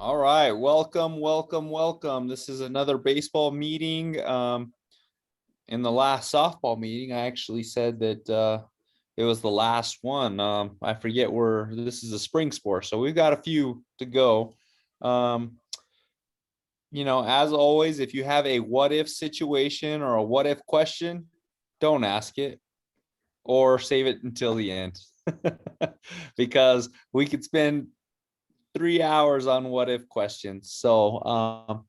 All right, welcome. This is another baseball meeting. In the last softball meeting, I actually said that it was the last one. I forget where this is a spring sport, so we've got a few to go. As always, if you have a what if situation or a what if question, don't ask it or save it until the end because we could spend 3 hours on what if questions. So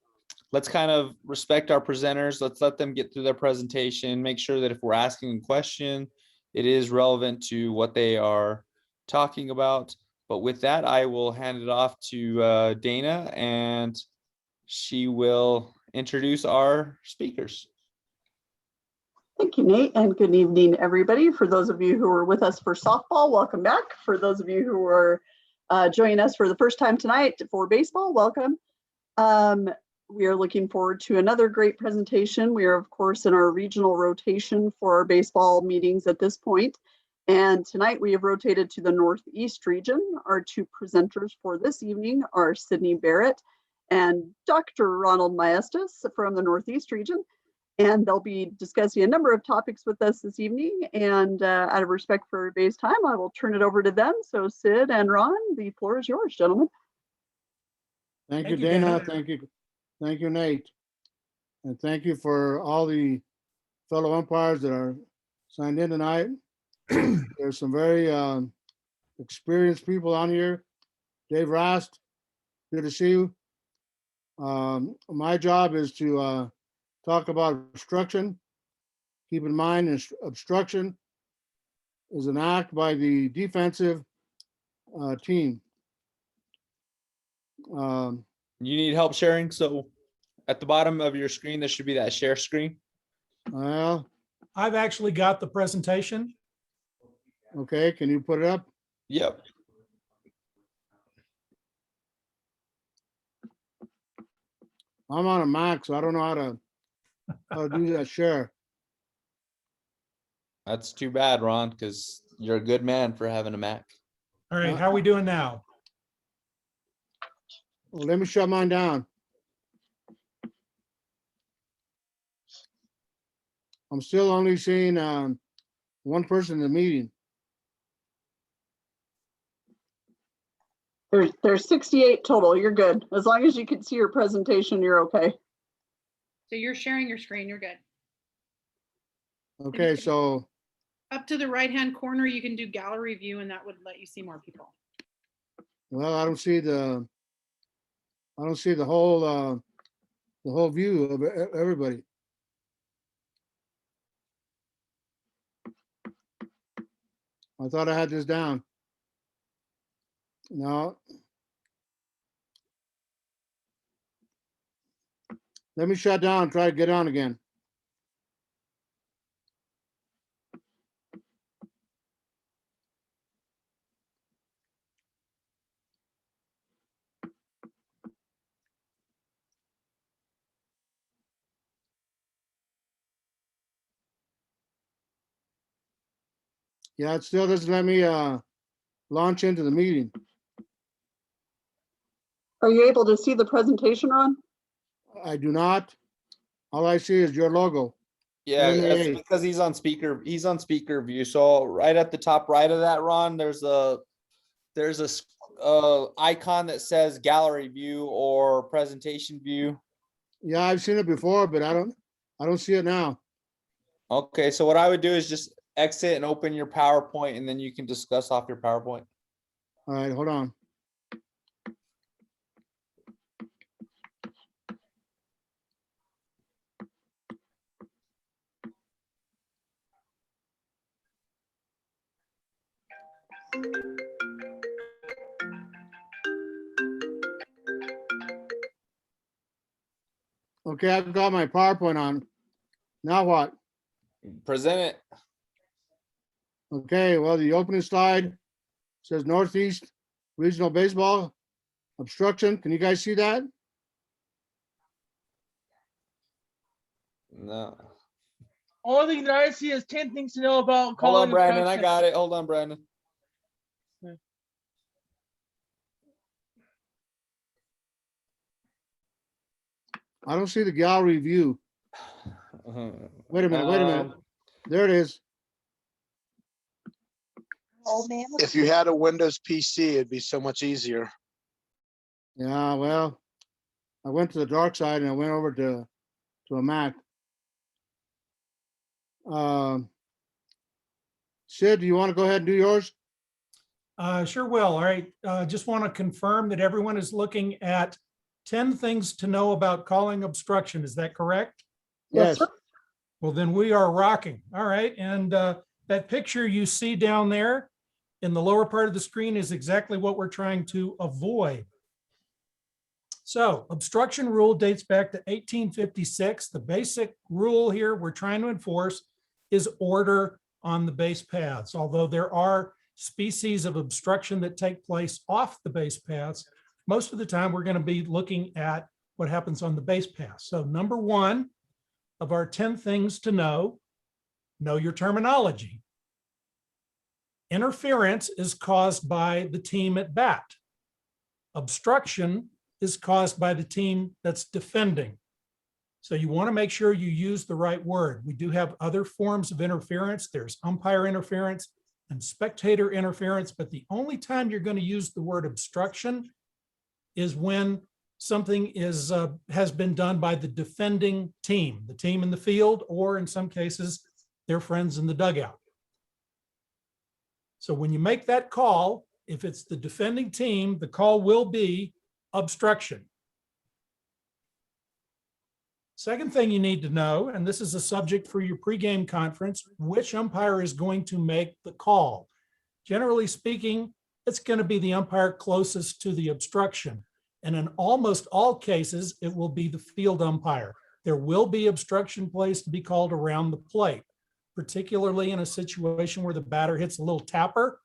let's kind of respect our presenters. Let's let them get through their presentation, make sure that if we're asking a question, it is relevant to what they are talking about. But with that, I will hand it off to Dana, and she will introduce our speakers. Thank you, Nate, and good evening, everybody. For those of you who are with us for softball, welcome back. For those of you who are joining us for the first time tonight for baseball, welcome. We are looking forward to another great presentation. We are, of course, in our regional rotation for our baseball meetings at this point. And tonight we have rotated to the Northeast region. Our two presenters for this evening are Sydney Barrett and Dr. Ronald Maestas from the Northeast region. And they'll be discussing a number of topics with us this evening. And out of respect for everybody's time, I will turn it over to them. So Sid and Ron, the floor is yours, gentlemen. Thank you, Dana. Thank you, Nate. And thank you for all the fellow umpires that are signed in tonight. There's some very experienced people on here. Dave Rast, good to see you. My job is to talk about obstruction. Keep in mind, obstruction is an act by the defensive team. You need help sharing? So at the bottom of your screen, there should be that share screen. Well, I've actually got the presentation. okay, can you put it up? Yep. I'm on a Mac, so I don't know how to do that share. That's too bad, Ron, because you're a good man for having a Mac. All right, how are we doing now? Well, let me shut mine down. I'm still only seeing one person in the meeting. There's 68 total. You're good. As long as you can see your presentation, you're okay. So you're sharing your screen, you're good. Okay, so Up to the right-hand corner, you can do gallery view and that would let you see more people. well, I don't see the whole view of everybody. I thought I had this down. No. Let me shut down and try to get on again. Yeah, it still doesn't let me launch into the meeting. Are you able to see the presentation, Ron? I do not. All I see is your logo. Yeah, that's NMOA. because he's on speaker. He's on speaker view. So right at the top right of that, Ron, there's a icon that says gallery view or presentation view. Yeah, I've seen it before, but I don't see it now. Okay, so what I would do is just exit and open your PowerPoint, and then you can discuss off your PowerPoint. All right, hold on. Okay, I've got my PowerPoint on. Now what? Present it. Okay, well, the opening slide says Northeast Regional Baseball Obstruction. Can you guys see that? No. Only thing that I see is 10 things to know about Hold calling on, Brandon. I obstruction. got it. Hold on, Brandon. I don't see the gallery view. Wait a minute. There it is. If you had a Windows PC, it'd be so much easier. Yeah, well, I went to the dark side and I went over to a Mac. Sid, do you want to go ahead and do yours? Sure will. All right. Just want to confirm that everyone is looking at 10 things to know about calling obstruction. Is that correct? Yes, sir. Well, then we are rocking. All right. And that picture you see down there in the lower part of the screen is exactly what we're trying to avoid. So obstruction rule dates back to 1856. The basic rule here we're trying to enforce is order on the base paths. Although there are species of obstruction that take place off the base paths, most of the time we're going to be looking at what happens on the base path. So number one of our 10 things to know your terminology. Interference is caused by the team at bat. Obstruction is caused by the team that's defending. So you want to make sure you use the right word. We do have other forms of interference. There's umpire interference and spectator interference, but the only time you're going to use the word obstruction is when something has been done by the defending team, the team in the field, or in some cases, their friends in the dugout. So when you make that call, if it's the defending team, the call will be obstruction. Second thing you need to know, and this is a subject for your pregame conference, which umpire is going to make the call. Generally speaking, it's going to be the umpire closest to the obstruction. And in almost all cases, it will be the field umpire. There will be obstruction plays to be called around the plate, particularly in a situation where the batter hits a little tapper,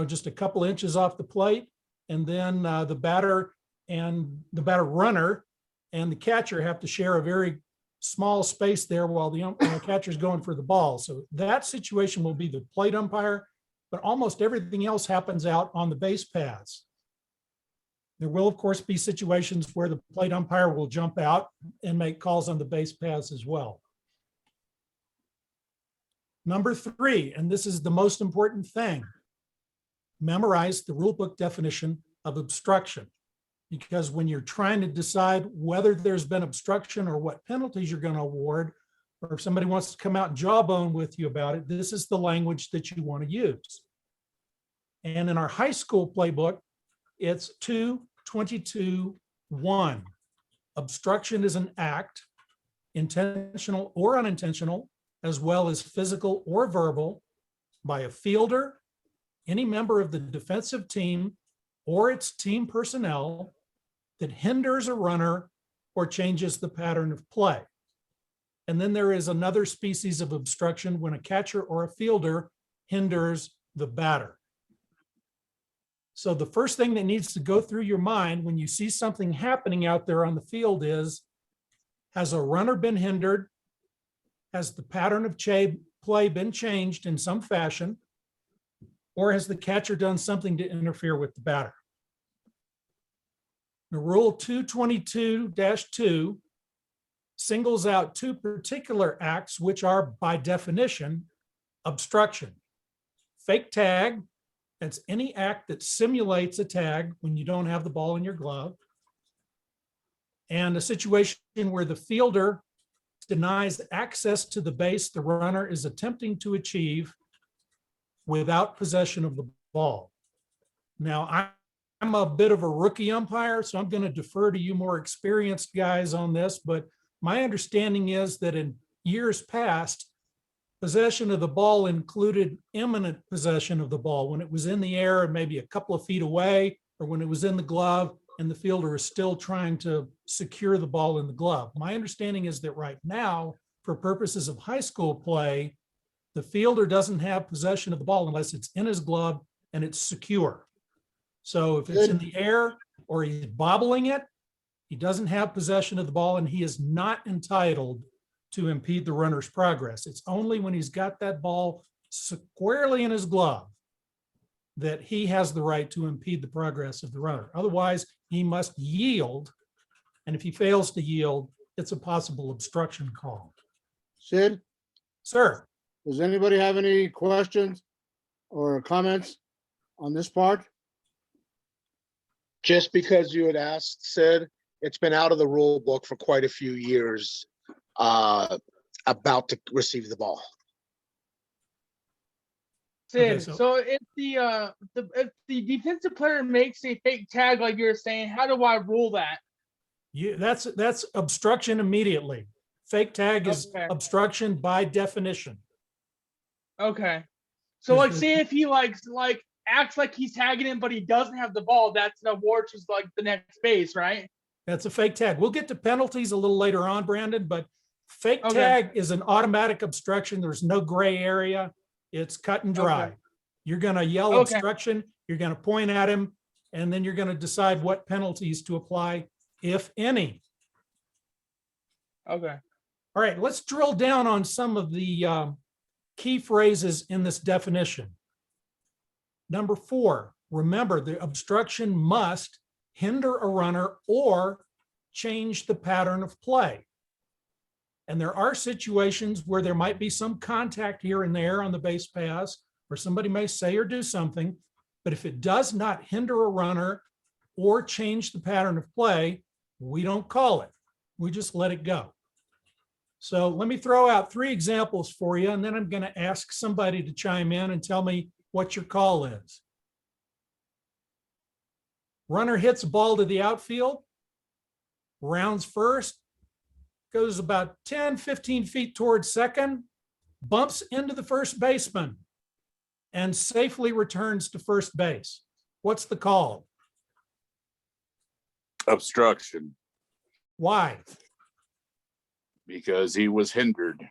just a couple inches off the plate, and then the batter runner and the catcher have to share a very small space there while the catcher's going for the ball. So that situation will be the plate umpire, but almost everything else happens out on the base paths. There will, of course, be situations where the plate umpire will jump out and make calls on the base paths as well. Number three, and this is the most important thing, memorize the rule book definition of obstruction. Because when you're trying to decide whether there's been obstruction or what penalties you're going to award, or if somebody wants to come out and jawbone with you about it, this is the language that you want to use. And in our high school playbook, it's 2:22:1. Obstruction is an act, intentional or unintentional, as well as physical or verbal, by a fielder, any member of the defensive team, or its team personnel that hinders a runner or changes the pattern of play. And then there is another species of obstruction when a catcher or a fielder hinders the batter. So the first thing that needs to go through your mind when you see something happening out there on the field is, has a runner been hindered? Has the pattern of play been changed in some fashion? Or has the catcher done something to interfere with the batter? The rule 222-2 singles out two particular acts, which are by definition obstruction. Fake tag, that's any act that simulates a tag when you don't have the ball in your glove. And a situation where the fielder denies access to the base the runner is attempting to achieve without possession of the ball. Now, I'm a bit of a rookie umpire, so I'm going to defer to you more experienced guys on this, but my understanding is that in years past, possession of the ball included imminent possession of the ball when it was in the air and maybe a couple of feet away, or when it was in the glove and the fielder is still trying to secure the ball in the glove. My understanding is that right now, for purposes of high school play, the fielder doesn't have possession of the ball unless it's in his glove and it's secure. So if it's in the air or he's bobbling it, he doesn't have possession of the ball and he is not entitled to impede the runner's progress. It's only when he's got that ball squarely in his glove that he has the right to impede the progress of the runner. Otherwise, he must yield. And if he fails to yield, it's a possible obstruction call. Sid, Sir, does anybody have any questions or comments on this part? Just because you had asked, Sid, it's been out of the rule book for quite a few years, about to receive the ball. Okay, Sid, so- so if the defensive player makes a fake tag like you're saying, how do I rule that? that's obstruction immediately. Fake tag is Okay. obstruction by definition. Okay. So Is like the- say if he like acts like he's tagging him, but he doesn't have the ball, that's an award to like the next base, right? That's a fake tag. We'll get to penalties a little later on, Brandon, but fake Okay. tag is an automatic obstruction. There's no gray area. It's cut and dry. Okay. You're going to yell Okay. obstruction, you're going to point at him, and then you're going to decide what penalties to apply, if any. Okay. All right, let's drill down on some of the key phrases in this definition. Number 4, remember the obstruction must hinder a runner or change the pattern of play. And there are situations where there might be some contact here and there on the base pass, where somebody may say or do something, but if it does not hinder a runner or change the pattern of play, we don't call it. We just let it go. So let me throw out 3 examples for you, and then I'm going to ask somebody to chime in and tell me what your call is. Runner hits a ball to the outfield, rounds first, goes about 10, 15 feet towards second, bumps into the first baseman, and safely returns to first base. What's the call? Obstruction, Why? because he was hindered.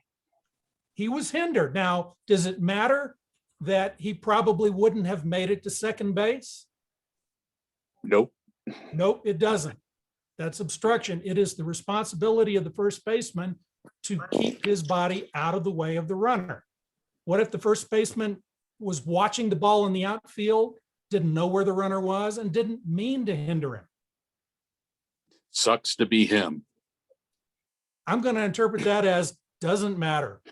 He was hindered. Now, does it matter that he probably wouldn't have made it to second base? Nope. Nope, it doesn't. That's obstruction. It is the responsibility of the first baseman to keep his body out of the way of the runner. What if the first baseman was watching the ball in the outfield, didn't know where the runner was, and didn't mean to hinder him? Sucks to be him. I'm going to interpret that as doesn't matter.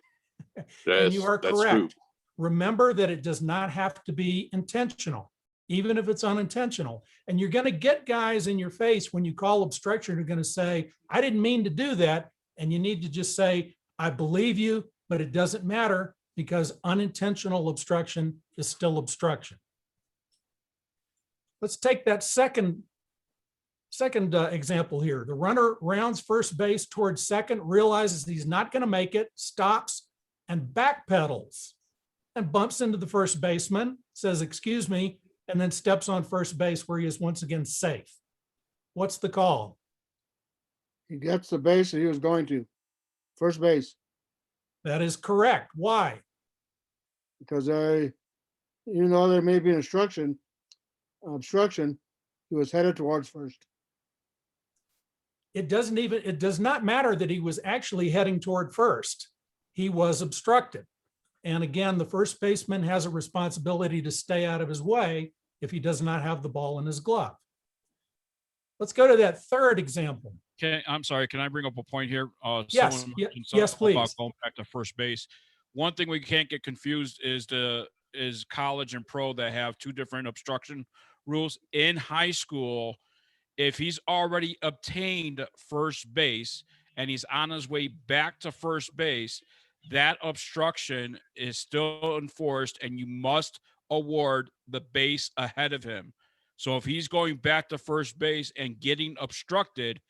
That's, you are that's correct. true. Remember that it does not have to be intentional, even if it's unintentional. And you're going to get guys in your face when you call obstruction who are going to say, I didn't mean to do that. And you need to just say, I believe you, but it doesn't matter because unintentional obstruction is still obstruction. Let's take that second example here. The runner rounds first base towards second, realizes he's not going to make it, stops and backpedals and bumps into the first baseman, says, excuse me, and then steps on first base where he is once again safe. What's the call? He gets the base that he was going to, first base, That is correct. Why? because even though there may be an obstruction, he was headed towards first. It does not matter that he was actually heading toward first. He was obstructed. And again, the first baseman has a responsibility to stay out of his way if he does not have the ball in his glove. Let's go to that third example. Okay, I'm sorry. Can I bring up a point here? Yes, Someone ye- mentioned yes, something about please. going back to first base. One thing we can't get confused is college and pro that have 2 different obstruction rules. In high school, if he's already obtained first base and he's on his way back to first base, that obstruction is still enforced and you must award the base ahead of him. So if he's going back to first base and getting obstructed,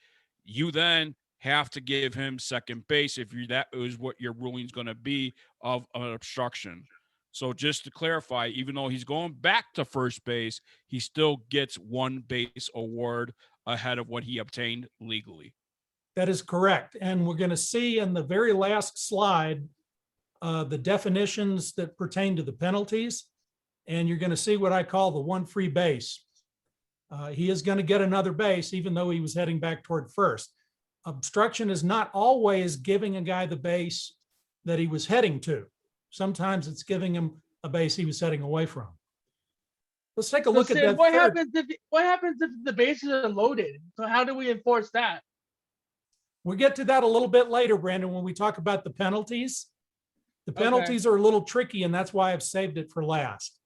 you then have to give him second base if that is what your ruling is going to be of an obstruction. So just to clarify, even though he's going back to first base, he still gets 1 base award ahead of what he obtained legally. That is correct. And we're going to see in the very last slide the definitions that pertain to the penalties. And you're going to see what I call the 1 free base. He is going to get another base, even though he was heading back toward first. Obstruction is not always giving a guy the base that he was heading to. Sometimes it's giving him a base he was heading away from. Let's take a look at that. What happens if the bases are loaded? So how do we enforce that? We'll get to that a little bit later, Brandon, when we talk about the penalties. The Okay. penalties are a little tricky, and that's why I've saved it for last.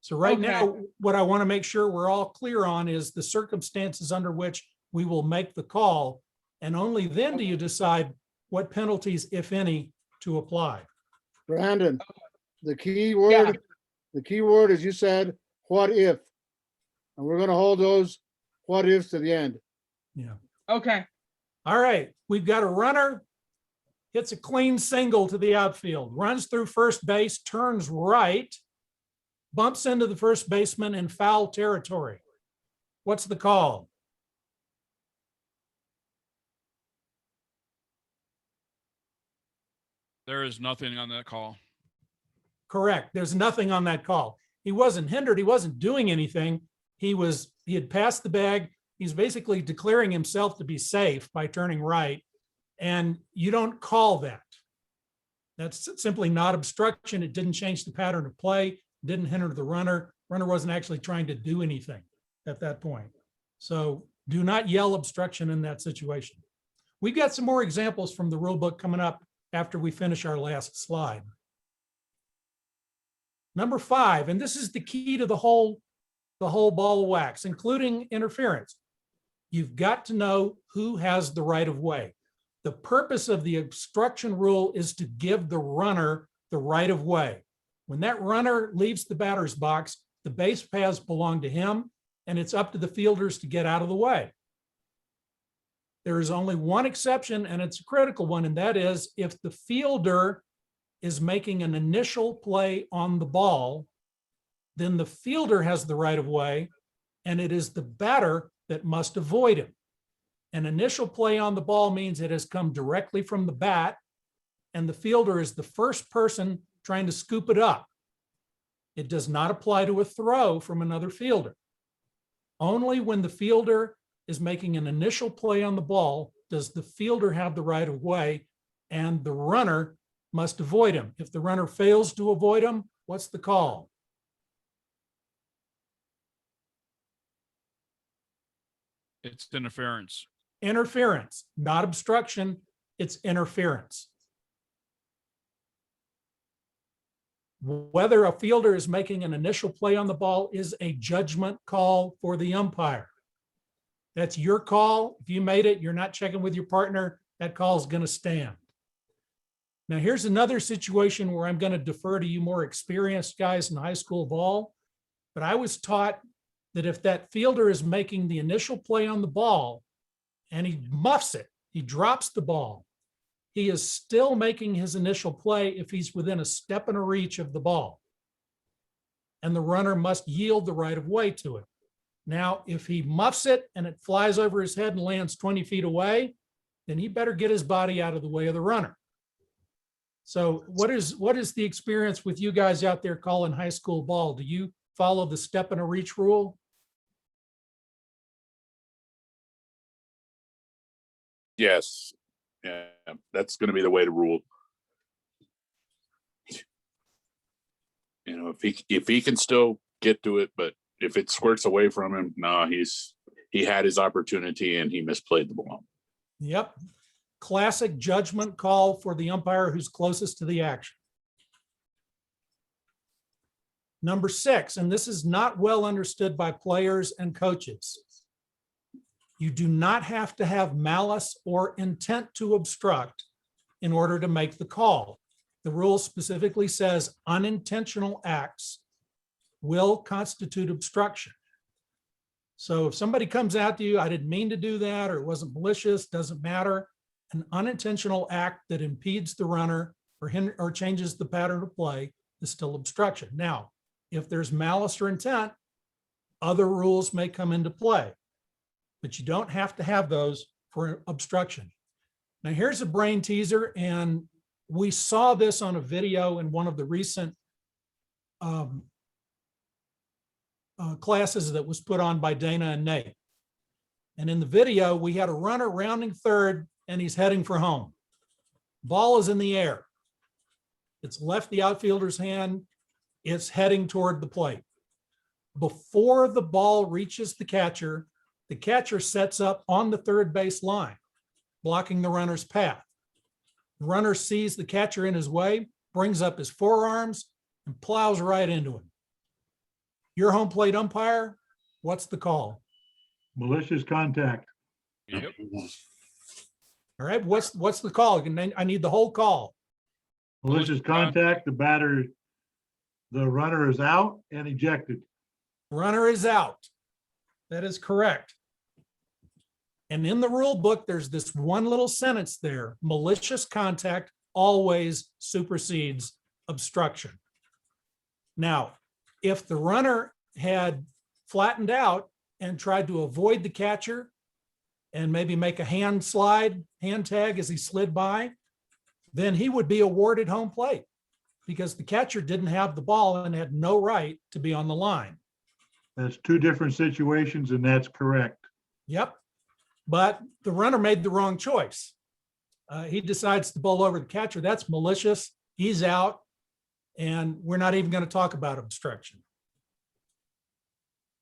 So right Okay. now, what I want to make sure we're all clear on is the circumstances under which we will make the call. And only then do you decide what penalties, if any, to apply. Brandon, the key word, as you said, what if? And we're gonna hold those what ifs to the end. Yeah. Okay. All right, we've got a runner, hits a clean single to the outfield, runs through first base, turns right, bumps into the first baseman in foul territory. What's the call? There is nothing on that call. Correct. There's nothing on that call. He wasn't hindered. He wasn't doing anything. He had passed the bag. He's basically declaring himself to be safe by turning right. And you don't call that. That's simply not obstruction. It didn't change the pattern of play, didn't hinder the runner. Runner wasn't actually trying to do anything at that point. So do not yell obstruction in that situation. We've got some more examples from the rule book coming up after we finish our last slide. Number 5, and this is the key to the whole ball of wax, including interference. You've got to know who has the right of way. The purpose of the obstruction rule is to give the runner the right of way. When that runner leaves the batter's box, the base paths belong to him, and it's up to the fielders to get out of the way. There is only one exception, and it's a critical one, and that is if the fielder is making an initial play on the ball, then the fielder has the right of way, and it is the batter that must avoid him. An initial play on the ball means it has come directly from the bat, and the fielder is the first person trying to scoop it up. It does not apply to a throw from another fielder. Only when the fielder is making an initial play on the ball does the fielder have the right of way, and the runner must avoid him. If the runner fails to avoid him, what's the call? It's interference. Interference, not obstruction, it's interference. Whether a fielder is making an initial play on the ball is a judgment call for the umpire. That's your call. If you made it, you're not checking with your partner, that call is going to stand. Now, here's another situation where I'm going to defer to you more experienced guys in high school ball, but I was taught that if that fielder is making the initial play on the ball and he muffs it, he drops the ball, he is still making his initial play if he's within a step and a reach of the ball. And the runner must yield the right of way to it. Now, if he muffs it and it flies over his head and lands 20 feet away, then he better get his body out of the way of the runner. So what is the experience with you guys out there calling high school ball? Do you follow the step and a reach rule? Yes. Yeah, that's going to be the way to rule. You know, if he can still get to it, but if it squirts away from him, no, he had his opportunity and he misplayed the ball. Yep. Classic judgment call for the umpire who's closest to the action. Number 6, and this is not well understood by players and coaches. You do not have to have malice or intent to obstruct in order to make the call. The rule specifically says unintentional acts will constitute obstruction. So if somebody comes out to you, I didn't mean to do that, or it wasn't malicious, doesn't matter. An unintentional act that impedes the runner or changes the pattern of play is still obstruction. Now, if there's malice or intent, other rules may come into play, but you don't have to have those for obstruction. Now, here's a brain teaser, and we saw this on a video in one of the recent classes that was put on by Dana and Nate. And in the video, we had a runner rounding third, and he's heading for home. Ball is in the air. It's left the outfielder's hand. It's heading toward the plate. Before the ball reaches the catcher sets up on the third base line. blocking the runner's path. The runner sees the catcher in his way, brings up his forearms, and plows right into him. Your home plate umpire, what's the call? Malicious contact. Yep. All right, what's the call? I need the whole call. Malicious contact, the runner is out and ejected. Runner is out. That is correct. And in the rule book, there's this one little sentence there: malicious contact always supersedes obstruction. Now, if the runner had flattened out and tried to avoid the catcher and maybe make a hand tag as he slid by, then he would be awarded home plate because the catcher didn't have the ball and had no right to be on the line. That's two different situations, and that's correct. Yep. But the runner made the wrong choice. He decides to bowl over the catcher. That's malicious. He's out. And we're not even going to talk about obstruction.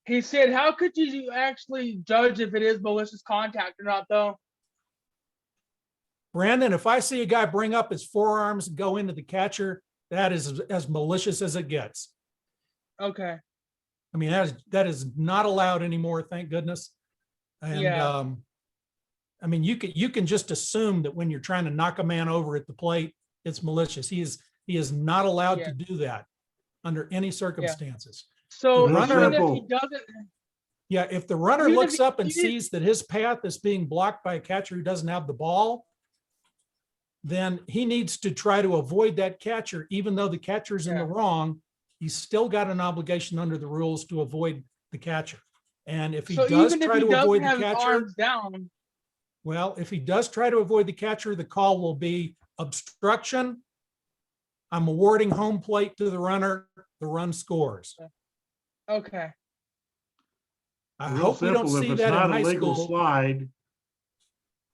He said, how could you actually judge if it is malicious contact or not, though? Brandon, if I see a guy bring up his forearms and go into the catcher, that is as malicious as it gets. Okay. I mean, that is not allowed anymore, thank goodness. And Yeah. I mean, you can just assume that when you're trying to knock a man over at the plate, it's malicious. He is not allowed Yeah. to do that under any circumstances. So The runner- even if he doesn't, Yeah, if the runner Even if looks he- up and even- sees that his path is being blocked by a catcher who doesn't have the ball, then he needs to try to avoid that catcher, even though the catcher's in the Yeah. wrong. He's still got an obligation under the rules to avoid the catcher. And if he so does even if try he to doesn't avoid the have his catcher, arms down, well, if he does try to avoid the catcher, the call will be obstruction. I'm awarding home plate to the runner. The run scores. okay. I Real hope we don't simple. If see it's that not in a high legal school. slide,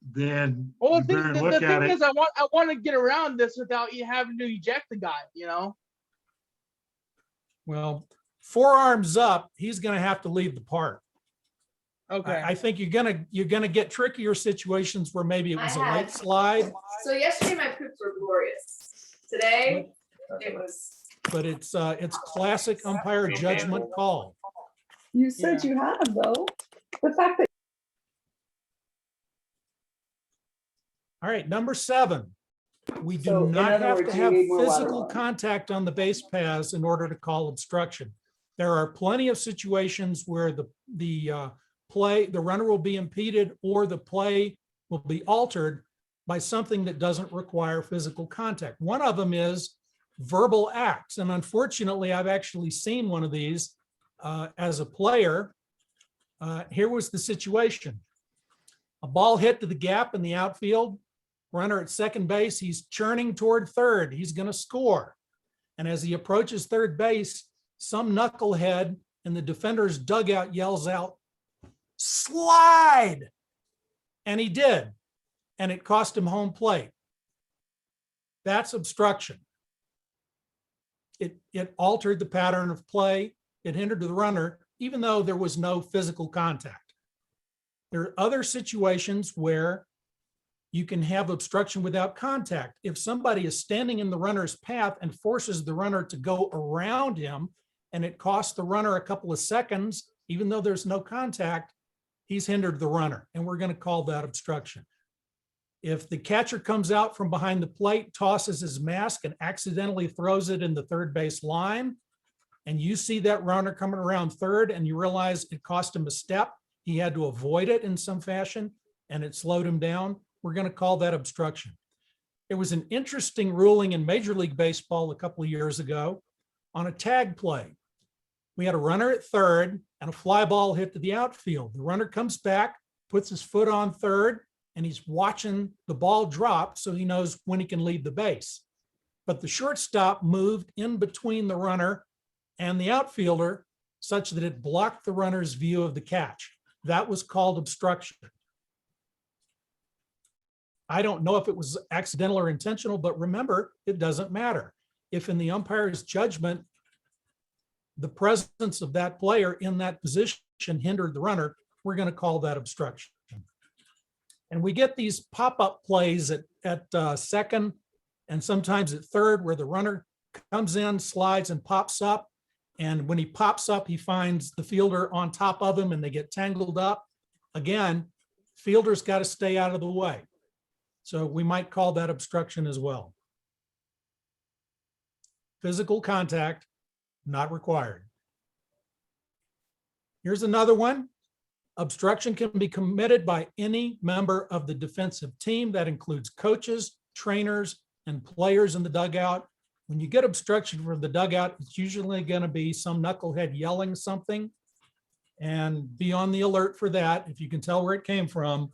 then Well, you better the look at thing it. is, I want to get around this without you having to eject the guy, you know? Well, forearms up, he's going to have to leave the park. Okay. I think you're gonna get trickier situations where maybe it was a late slide, So yesterday my poops were glorious. Today it was. but it's classic umpire judgment call. You said you had though. The fact that All right, number 7. We do So, in not other have words, to you have need more physical water. contact on the base paths in order to call obstruction. There are plenty of situations where the runner will be impeded or the play will be altered by something that doesn't require physical contact. One of them is verbal acts. And unfortunately, I've actually seen one of these as a player. Here was the situation. A ball hit to the gap in the outfield. Runner at second base, he's churning toward third. He's going to score. And as he approaches third base, some knucklehead in the defender's dugout yells out, "Slide!" And he did. And it cost him home plate. That's obstruction. It altered the pattern of play. It hindered the runner, even though there was no physical contact. There are other situations where you can have obstruction without contact. If somebody is standing in the runner's path and forces the runner to go around him, and it costs the runner a couple of seconds, even though there's no contact, he's hindered the runner, and we're going to call that obstruction. If the catcher comes out from behind the plate, tosses his mask, and accidentally throws it in the third base line, and you see that runner coming around third, and you realize it cost him a step, he had to avoid it in some fashion, and it slowed him down, we're going to call that obstruction. There was an interesting ruling in Major League Baseball a couple of years ago on a tag play. We had a runner at third and a fly ball hit to the outfield. The runner comes back, puts his foot on third, and he's watching the ball drop so he knows when he can leave the base. But the shortstop moved in between the runner and the outfielder such that it blocked the runner's view of the catch. That was called obstruction. I don't know if it was accidental or intentional, but remember, it doesn't matter. If in the umpire's judgment, the presence of that player in that position hindered the runner, we're going to call that obstruction. And we get these pop-up plays at second and sometimes at third where the runner comes in, slides, and pops up. And when he pops up, he finds the fielder on top of him and they get tangled up. Again, fielder's got to stay out of the way. So we might call that obstruction as well. Physical contact, not required. Here's another one. Obstruction can be committed by any member of the defensive team. That includes coaches, trainers, and players in the dugout. When you get obstruction from the dugout, it's usually going to be some knucklehead yelling something. And be on the alert for that. If you can tell where it came from,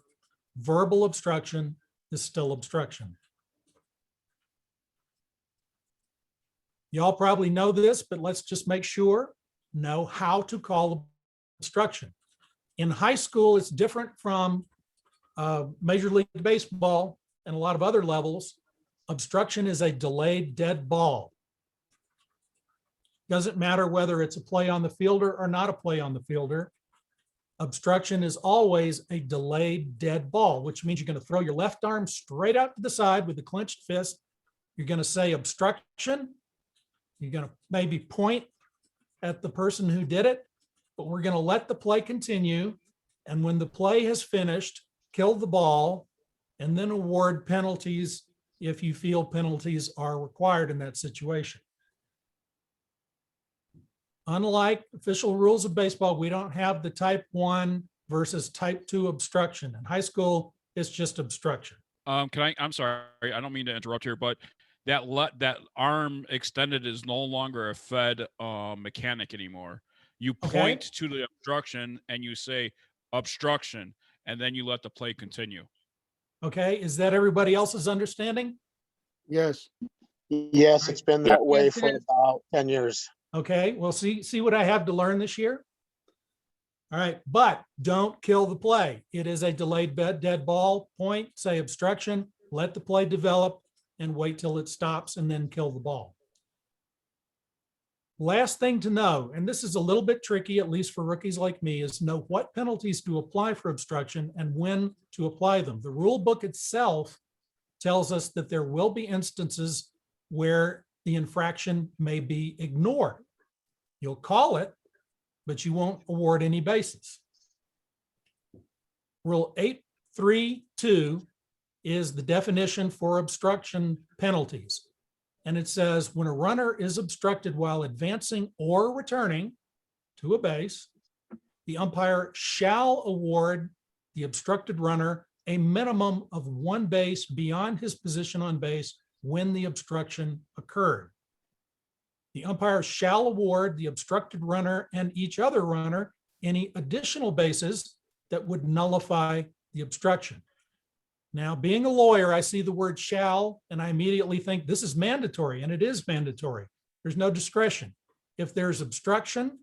verbal obstruction is still obstruction. Y'all probably know this, but let's just make sure, know how to call obstruction. In high school, it's different from Major League Baseball and a lot of other levels. Obstruction is a delayed dead ball. Doesn't matter whether it's a play on the fielder or not a play on the fielder. Obstruction is always a delayed dead ball, which means you're going to throw your left arm straight out to the side with the clenched fist. You're going to say obstruction. You're going to maybe point at the person who did it, but we're going to let the play continue. And when the play has finished, kill the ball and then award penalties if you feel penalties are required in that situation. Unlike official rules of baseball, we don't have the type 1 versus type 2 obstruction. In high school, it's just obstruction. I'm sorry, I don't mean to interrupt here, but that arm extended is no longer a fed mechanic anymore. You point to the obstruction and you say obstruction, and then you let the play continue. Okay, is that everybody else's understanding? Yes. Yes, it's been that way for about 10 years. Okay, well, see what I have to learn this year? All right, but don't kill the play. It is a delayed dead ball. Point, say obstruction, let the play develop and wait till it stops and then kill the ball. Last thing to know, and this is a little bit tricky, at least for rookies like me, is know what penalties to apply for obstruction and when to apply them. The rule book itself tells us that there will be instances where the infraction may be ignored. You'll call it, but you won't award any bases. Rule 832 is the definition for obstruction penalties. And it says when a runner is obstructed while advancing or returning to a base, the umpire shall award the obstructed runner a minimum of 1 base beyond his position on base when the obstruction occurred. The umpire shall award the obstructed runner and each other runner any additional bases that would nullify the obstruction. Now, being a lawyer, I see the word shall, and I immediately think this is mandatory, and it is mandatory. There's no discretion. If there's obstruction,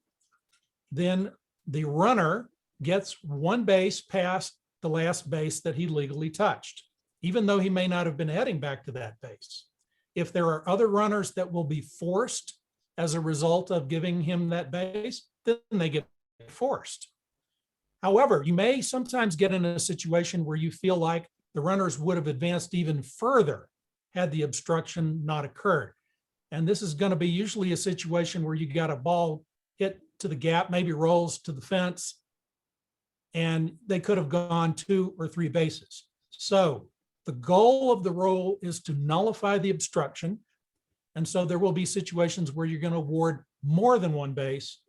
then the runner gets 1 base past the last base that he legally touched, even though he may not have been heading back to that base. If there are other runners that will be forced as a result of giving him that base, then they get forced. However, you may sometimes get in a situation where you feel like the runners would have advanced even further had the obstruction not occurred. And this is going to be usually a situation where you got a ball hit to the gap, maybe rolls to the fence, and they could have gone 2 or 3 bases. So the goal of the rule is to nullify the obstruction. And so there will be situations where you're going to award more than 1 base.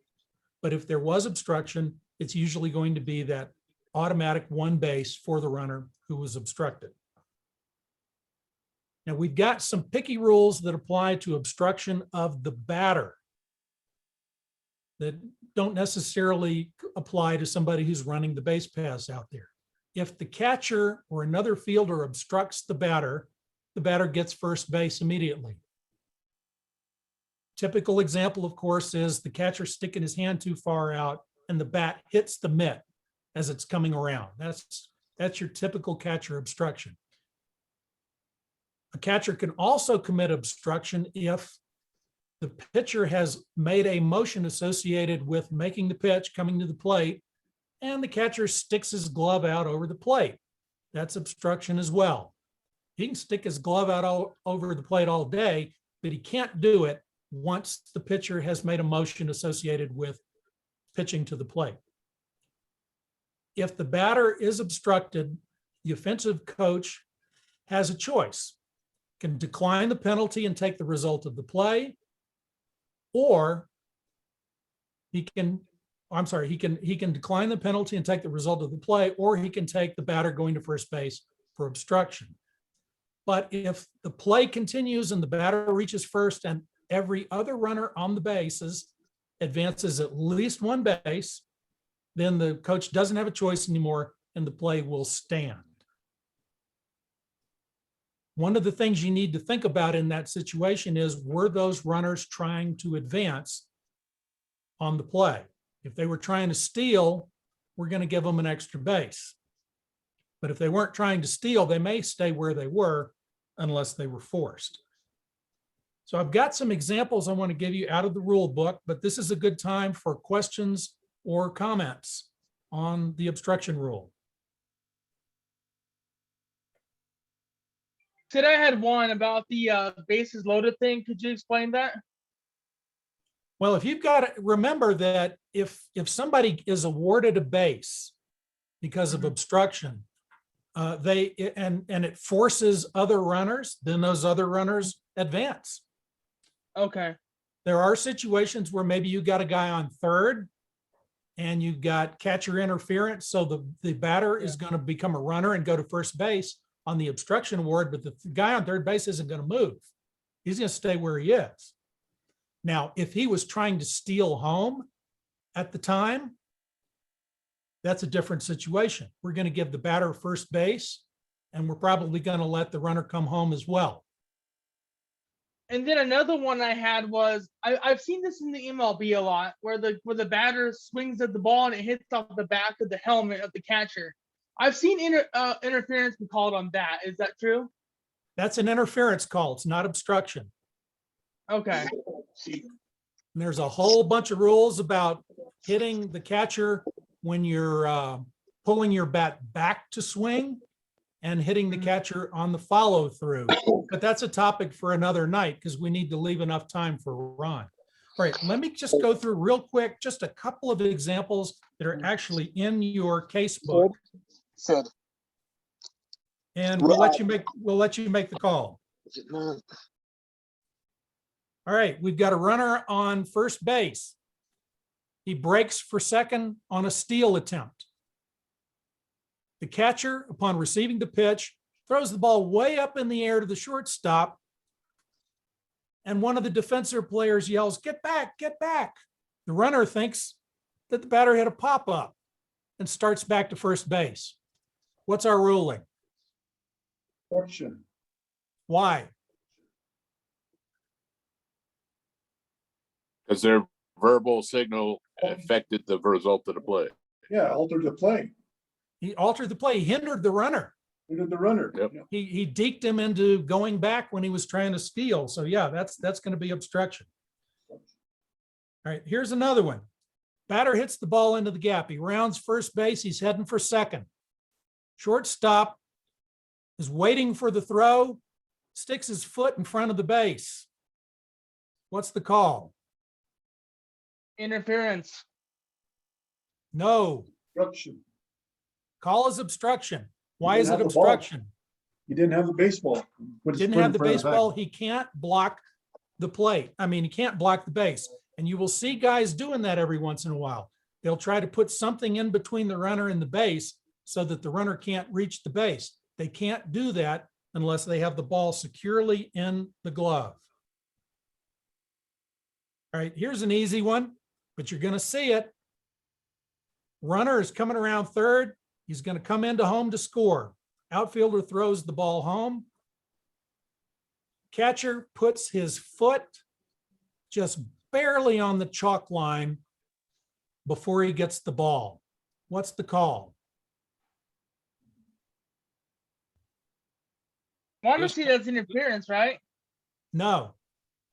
But if there was obstruction, it's usually going to be that automatic 1 base for the runner who was obstructed. Now we've got some picky rules that apply to obstruction of the batter that don't necessarily apply to somebody who's running the base paths out there. If the catcher or another fielder obstructs the batter gets first base immediately. Typical example, of course, is the catcher sticking his hand too far out and the bat hits the mitt as it's coming around. That's your typical catcher obstruction. A catcher can also commit obstruction if the pitcher has made a motion associated with making the pitch, coming to the plate, and the catcher sticks his glove out over the plate. That's obstruction as well. He can stick his glove out all over the plate all day, but he can't do it once the pitcher has made a motion associated with pitching to the plate. If the batter is obstructed, the offensive coach has a choice. Can decline the penalty and take the result of the play, or he can decline the penalty and take the result of the play, or he can take the batter going to first base for obstruction. But if the play continues and the batter reaches first and every other runner on the bases advances at least one base, then the coach doesn't have a choice anymore and the play will stand. One of the things you need to think about in that situation is, were those runners trying to advance on the play? If they were trying to steal, we're going to give them an extra base. But if they weren't trying to steal, they may stay where they were unless they were forced. So I've got some examples I want to give you out of the rule book, but this is a good time for questions or comments on the obstruction rule. Sid, I had one about the bases loaded thing. Could you explain that? Well, if you've got to remember that if somebody is awarded a base because of obstruction, and it forces other runners, then those other runners advance. Okay. There are situations where maybe you got a guy on third and you got catcher interference, so the batter is going to become a runner and go to first base on the obstruction award, but the guy on third base isn't going to move. He's going to stay where he is. Now, if he was trying to steal home at the time, that's a different situation. We're going to give the batter first base, and we're probably going to let the runner come home as well. And then another one I had was, I've seen this in the MLB a lot, where the batter swings at the ball and it hits off the back of the helmet of the catcher. I've seen interference be called on that. Is that true? That's an interference call. It's not obstruction. Okay. And there's a whole bunch of rules about hitting the catcher when you're pulling your bat back to swing and hitting the catcher on the follow through. But that's a topic for another night because we need to leave enough time for Ron. All right, let me just go through real quick, just a couple of examples that are actually in your case book. Said. And we'll let you make the call. Is it not? All right, we've got a runner on first base. He breaks for second on a steal attempt. The catcher, upon receiving the pitch, throws the ball way up in the air to the shortstop. And one of the defensive players yells, "Get back, get back." The runner thinks that the batter hit a pop-up and starts back to first base. What's our ruling? Obstruction. Why? Because their verbal signal affected the result of the play. Yeah, altered the play. He altered the play, he hindered the runner. Hindered the runner. Yep. He deked him into going back when he was trying to steal. So yeah, that's going to be obstruction. All right, here's another one. Batter hits the ball into the gap. He rounds first base. He's heading for second. Shortstop is waiting for the throw, sticks his foot in front of the base. What's the call? Interference. No. Obstruction. Call is obstruction. Why is didn't it have the ball. obstruction? He didn't have the baseball. Put his Didn't foot have in the front of the baseball. back. He can't block the plate. I mean, he can't block the base. And you will see guys doing that every once in a while. They'll try to put something in between the runner and the base so that the runner can't reach the base. They can't do that unless they have the ball securely in the glove. All right, here's an easy one, but you're going to see it. Runner is coming around third. He's going to come into home to score. Outfielder throws the ball home. Catcher puts his foot just barely on the chalk line before he gets the ball. What's the call? Honestly, that's interference, right? No.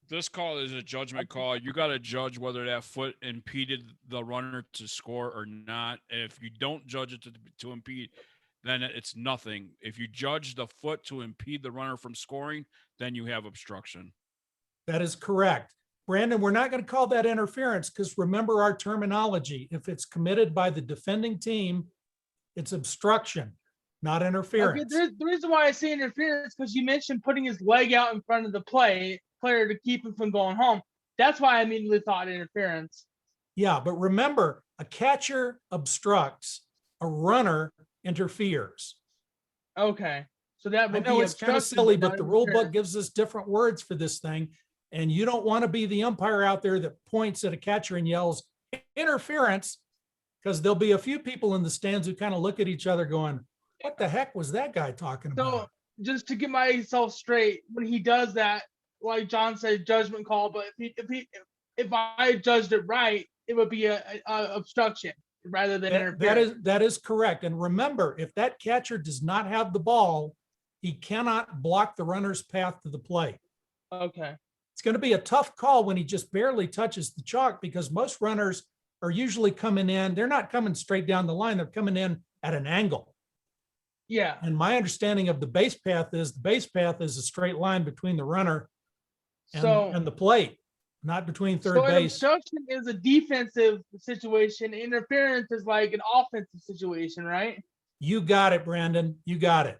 This call is a judgment call. You got to judge whether that foot impeded the runner to score or not. If you don't judge it to impede, then it's nothing. If you judge the foot to impede the runner from scoring, then you have obstruction. That is correct. Brandon, we're not going to call that interference because remember our terminology. If it's committed by the defending team, it's obstruction, not Okay, interference. the reason why I say interference because you mentioned putting his leg out in front of the player to keep him from going home. That's why I immediately thought interference. Yeah, but remember, a catcher obstructs, a runner interferes. Okay, so that I would know be it's kind of obstruction, silly, not but the rule book interference. gives us different words for this thing. And you don't want to be the umpire out there that points at a catcher and yells interference, because there'll be a few people in the stands who kind of look at each other going, what the heck was that guy talking So about? just to get myself straight, when he does that, like John said, judgment call. But if I judged it right, it would be a obstruction rather than interference. That is correct. And remember, if that catcher does not have the ball, he cannot block the runner's path to the plate. Okay. It's going to be a tough call when he just barely touches the chalk because most runners are usually coming in. They're not coming straight down the line. They're coming in at an angle. Yeah. And my understanding of the base path is a straight line between the runner and the plate, not between third so an base. obstruction is a defensive situation. Interference is like an offensive situation, right? You got it, Brandon. You got it.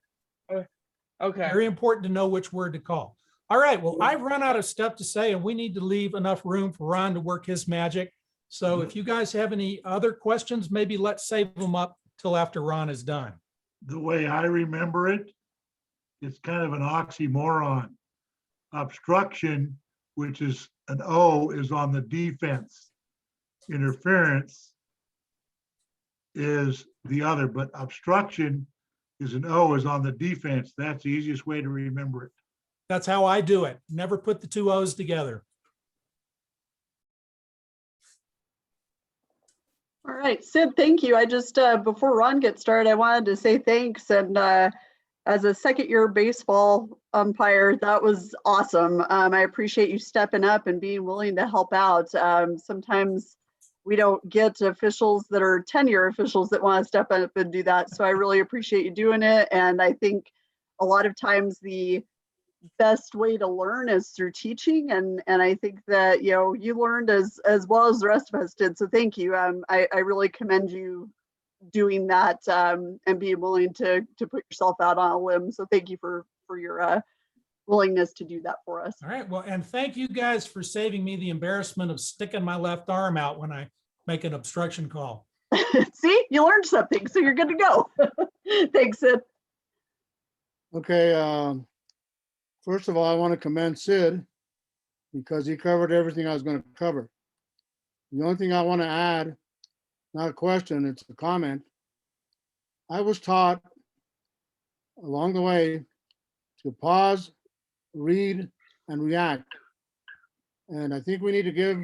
Okay. Very important to know which word to call. All right. Well, I've run out of stuff to say, and we need to leave enough room for Ron to work his magic. So if you guys have any other questions, maybe let's save them up till after Ron is done. The way I remember it, it's kind of an oxymoron. Obstruction, which is an O, is on the defense. Interference is the other, but obstruction is an O is on the defense. That's the easiest way to remember it. That's how I do it. Never put the two O's together. All right, Sid, thank you. I just, before Ron gets started, I wanted to say thanks. And as a second-year baseball umpire, that was awesome. I appreciate you stepping up and being willing to help out. Sometimes we don't get officials that are 10-year officials that want to step up and do that. So I really appreciate you doing it. And I think a lot of times the best way to learn is through teaching, and I think that you learned as well as the rest of us did, so thank you. I really commend you doing that and being willing to put yourself out on a limb, so thank you for your willingness to do that for us. All right. Well, and thank you guys for saving me the embarrassment of sticking my left arm out when I make an obstruction call. See, you learned something, so you're good to go. Thanks, Sid. Okay, first of all, I want to commend Sid because he covered everything I was going to cover. The only thing I want to add, not a question, it's a comment. I was taught along the way to pause, read, and react. And I think we need to give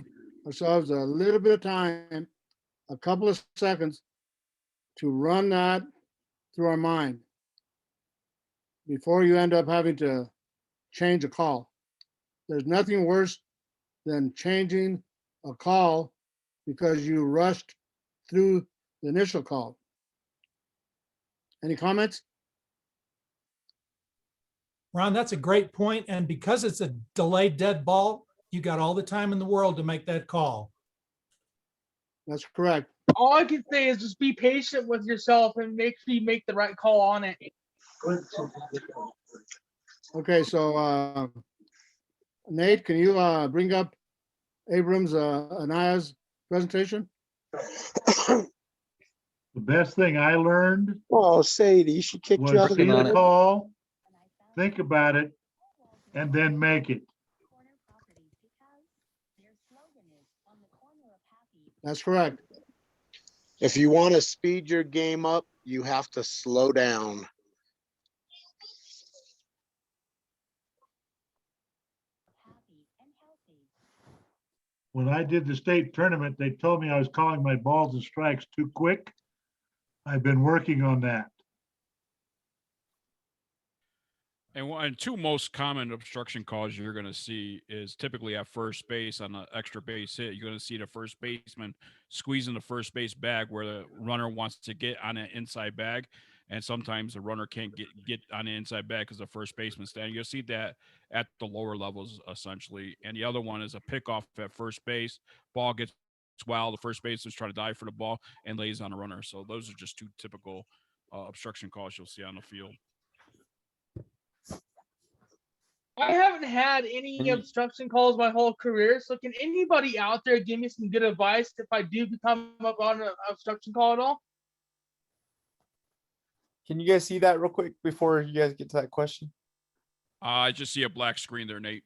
ourselves a little bit of time, a couple of seconds, to run that through our mind before you end up having to change a call. There's nothing worse than changing a call because you rushed through the initial call. Any comments? Ron, that's a great point. And because it's a delayed dead ball, you got all the time in the world to make that call. That's correct. All I can say is just be patient with yourself and make sure you make the right call on it. Okay, so Nate, can you bring up Abrams Anaya's presentation? The best thing I learned Oh, Sadie, she kicked you out was of see the on the it. call, think about it, and then make it. That's correct. If you want to speed your game up, you have to slow down. When I did the state tournament, they told me I was calling my balls and strikes too quick. I've been working on that. And two most common obstruction calls you're going to see is typically at first base on an extra base hit. You're going to see the first baseman squeezing the first base bag where the runner wants to get on an inside bag. and sometimes the runner can't get on the inside back because the first baseman standing. You'll see that at the lower levels essentially. And the other one is a pickoff at first base. Ball gets wild. The first baseman's trying to dive for the ball and lays on a runner. So those are just two typical obstruction calls you'll see on the field. I haven't had any obstruction calls my whole career. So can anybody out there give me some good advice if I do become up on an obstruction call at all? Can you guys see that real quick before you guys get to that question? I just see a black screen there, Nate.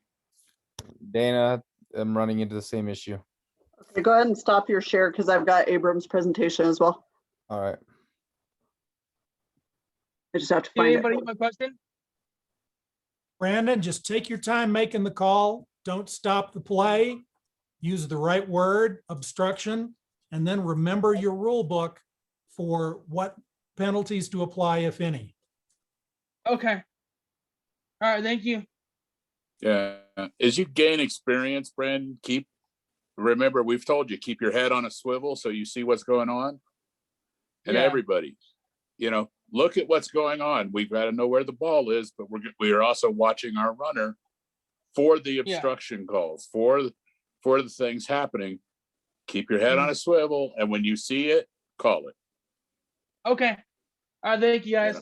Dana, I'm running into the same issue. Okay, go ahead and stop your share because I've got Abram's presentation as well. All right. I just have to Can find anybody it. get my question? Brandon, just take your time making the call. Don't stop the play. Use the right word, obstruction, and then remember your rule book for what penalties to apply, if any. Okay. All right. Thank you. Yeah. As you gain experience, Brandon, remember, we've told you, keep your head on a swivel so you see what's going on. And Yeah. everybody, look at what's going on. We've got to know where the ball is, but we are also watching our runner for the obstruction calls, for the things happening. Keep your head on a swivel, and when you see it, call it. Okay. All right. Thank you, guys.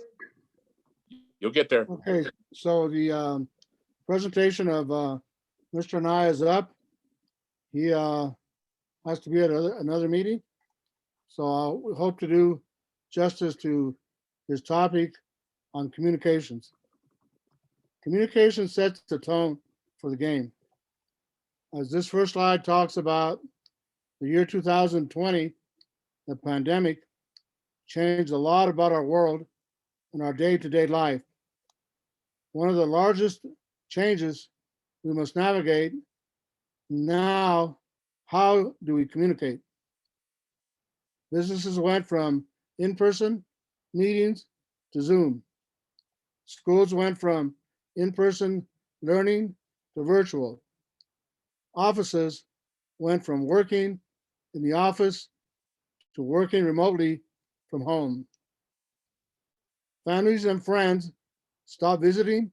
You'll get there. Okay, so the presentation of Mr. Nye is up. He has to be at another meeting. So I hope to do justice to his topic on communications. Communication sets the tone for the game. As this first slide talks about the year 2020, the pandemic changed a lot about our world and our day-to-day life. One of the largest changes we must navigate now, how do we communicate? Businesses went from in-person meetings to Zoom. Schools went from in-person learning to virtual. Offices went from working in the office to working remotely from home. Families and friends stopped visiting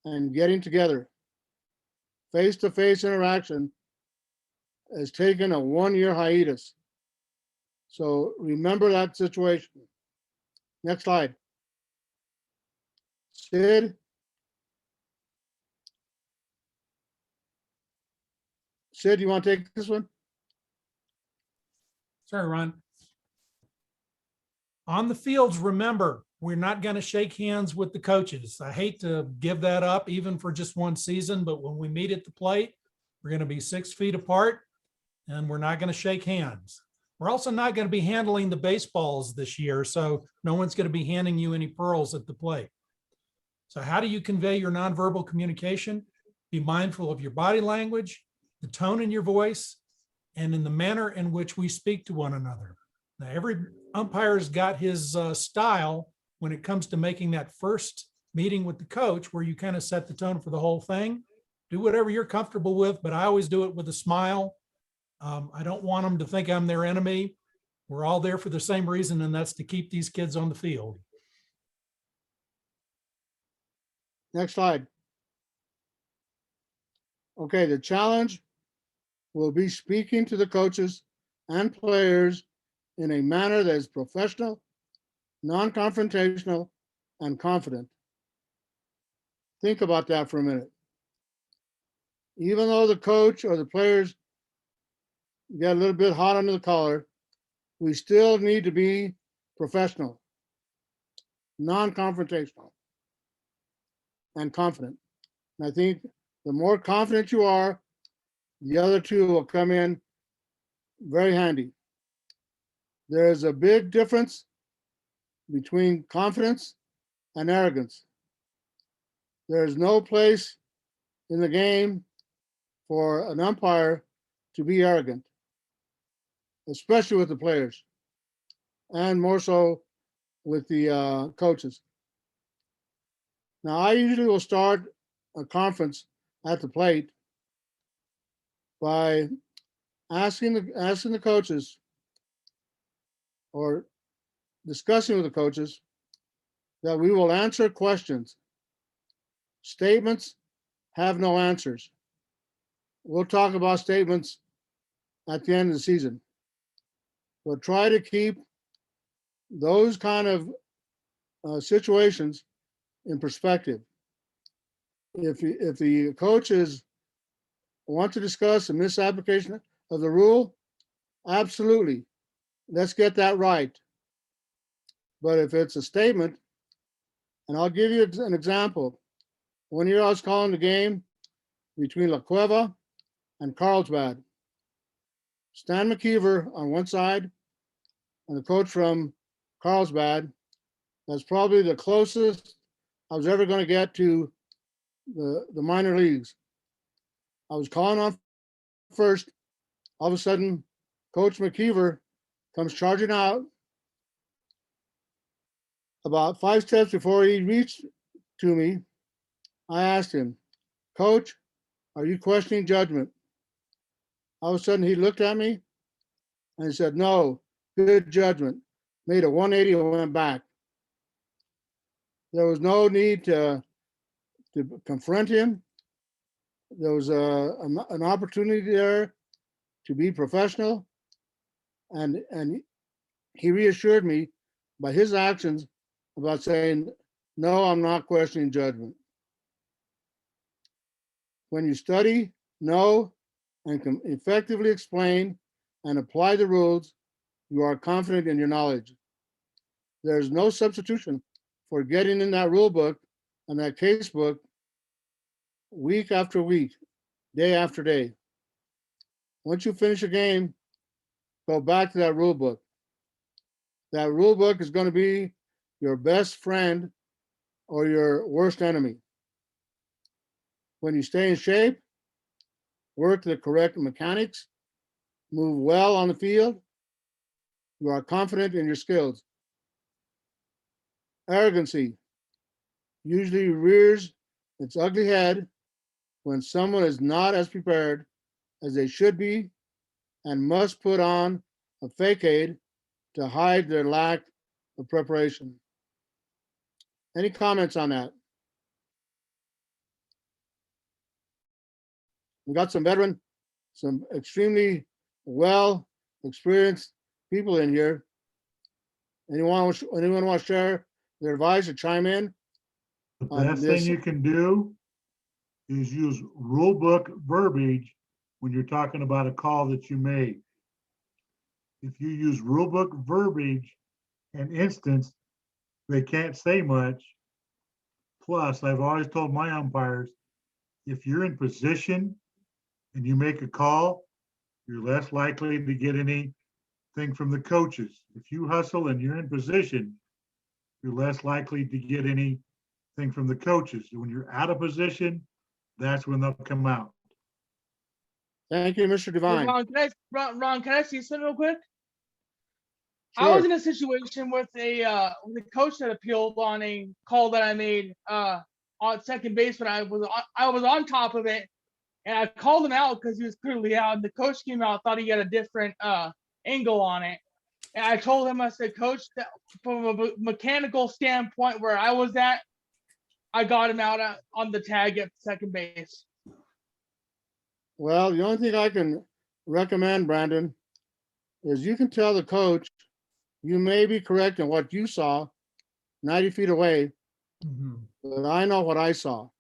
and getting together. Face-to-face interaction has taken a 1-year hiatus. So remember that situation. Next slide. Sid. Sid, you want to take this one? Sorry, Ron. On the fields, remember, we're not going to shake hands with the coaches. I hate to give that up even for just one season, but when we meet at the plate, we're going to be 6 feet apart and we're not going to shake hands. We're also not going to be handling the baseballs this year, so no one's going to be handing you any pearls at the plate. So how do you convey your nonverbal communication? Be mindful of your body language, the tone in your voice, and in the manner in which we speak to one another. Now, every umpire's got his style when it comes to making that first meeting with the coach where you kind of set the tone for the whole thing. Do whatever you're comfortable with, but I always do it with a smile. I don't want them to think I'm their enemy. We're all there for the same reason, and that's to keep these kids on the field. Next slide. Okay, the challenge will be speaking to the coaches and players in a manner that is professional, non-confrontational, and confident. Think about that for a minute. Even though the coach or the players get a little bit hot under the collar, we still need to be professional, non-confrontational, and confident. And I think the more confident you are, the other two will come in very handy. There is a big difference between confidence and arrogance. There is no place in the game for an umpire to be arrogant, especially with the players, and more so with the coaches. Now, I usually will start a conference at the plate by asking the coaches or discussing with the coaches that we will answer questions. Statements have no answers. We'll talk about statements at the end of the season. But try to keep those kind of situations in perspective. If the coaches want to discuss a misapplication of the rule, absolutely, let's get that right. But if it's a statement, and I'll give you an example. One year I was calling the game between La Cueva and Carlsbad. Stan McKeever on one side and the coach from Carlsbad. That's probably the closest I was ever going to get to the minor leagues. I was calling on first. All of a sudden, Coach McKeever comes charging out. About 5 steps before he reached to me, I asked him, "Coach, are you questioning judgment?" All of a sudden, he looked at me and he said, "No, good judgment." Made a 180 and went back. There was no need to confront him. There was an opportunity there to be professional, and he reassured me by his actions about saying, "No, I'm not questioning judgment." When you study, know, and can effectively explain and apply the rules, you are confident in your knowledge. There's no substitution for getting in that rule book and that case book week after week, day after day. Once you finish a game, go back to that rule book. That rule book is going to be your best friend or your worst enemy. When you stay in shape, work the correct mechanics, move well on the field, you are confident in your skills. Arrogancy usually rears its ugly head when someone is not as prepared as they should be and must put on a facade to hide their lack of preparation. Any comments on that? We got some extremely well experienced people in here. Anyone want to share their advice or chime in? The best thing you can do is use rule book verbiage when you're talking about a call that you made. If you use rule book verbiage and instance, they can't say much. Plus, I've always told my umpires, if you're in position and you make a call, you're less likely to get anything from the coaches. If you hustle and you're in position, you're less likely to get anything from the coaches. When you're out of position, that's when they'll come out. Thank you, Mr. Devine. Ron, can I see something real quick? Sure. I was in a situation with a coach that appealed on a call that I made on second base when I was on top of it, and I called him out because he was clearly out. And the coach came out, thought he had a different angle on it, and I told him, I said, "Coach, from a mechanical standpoint, where I was at, I got him out on the tag at second base." Well, the only thing I can recommend, Brandon, is you can tell the coach you may be correct in what you saw 90 feet away, but I know what I saw.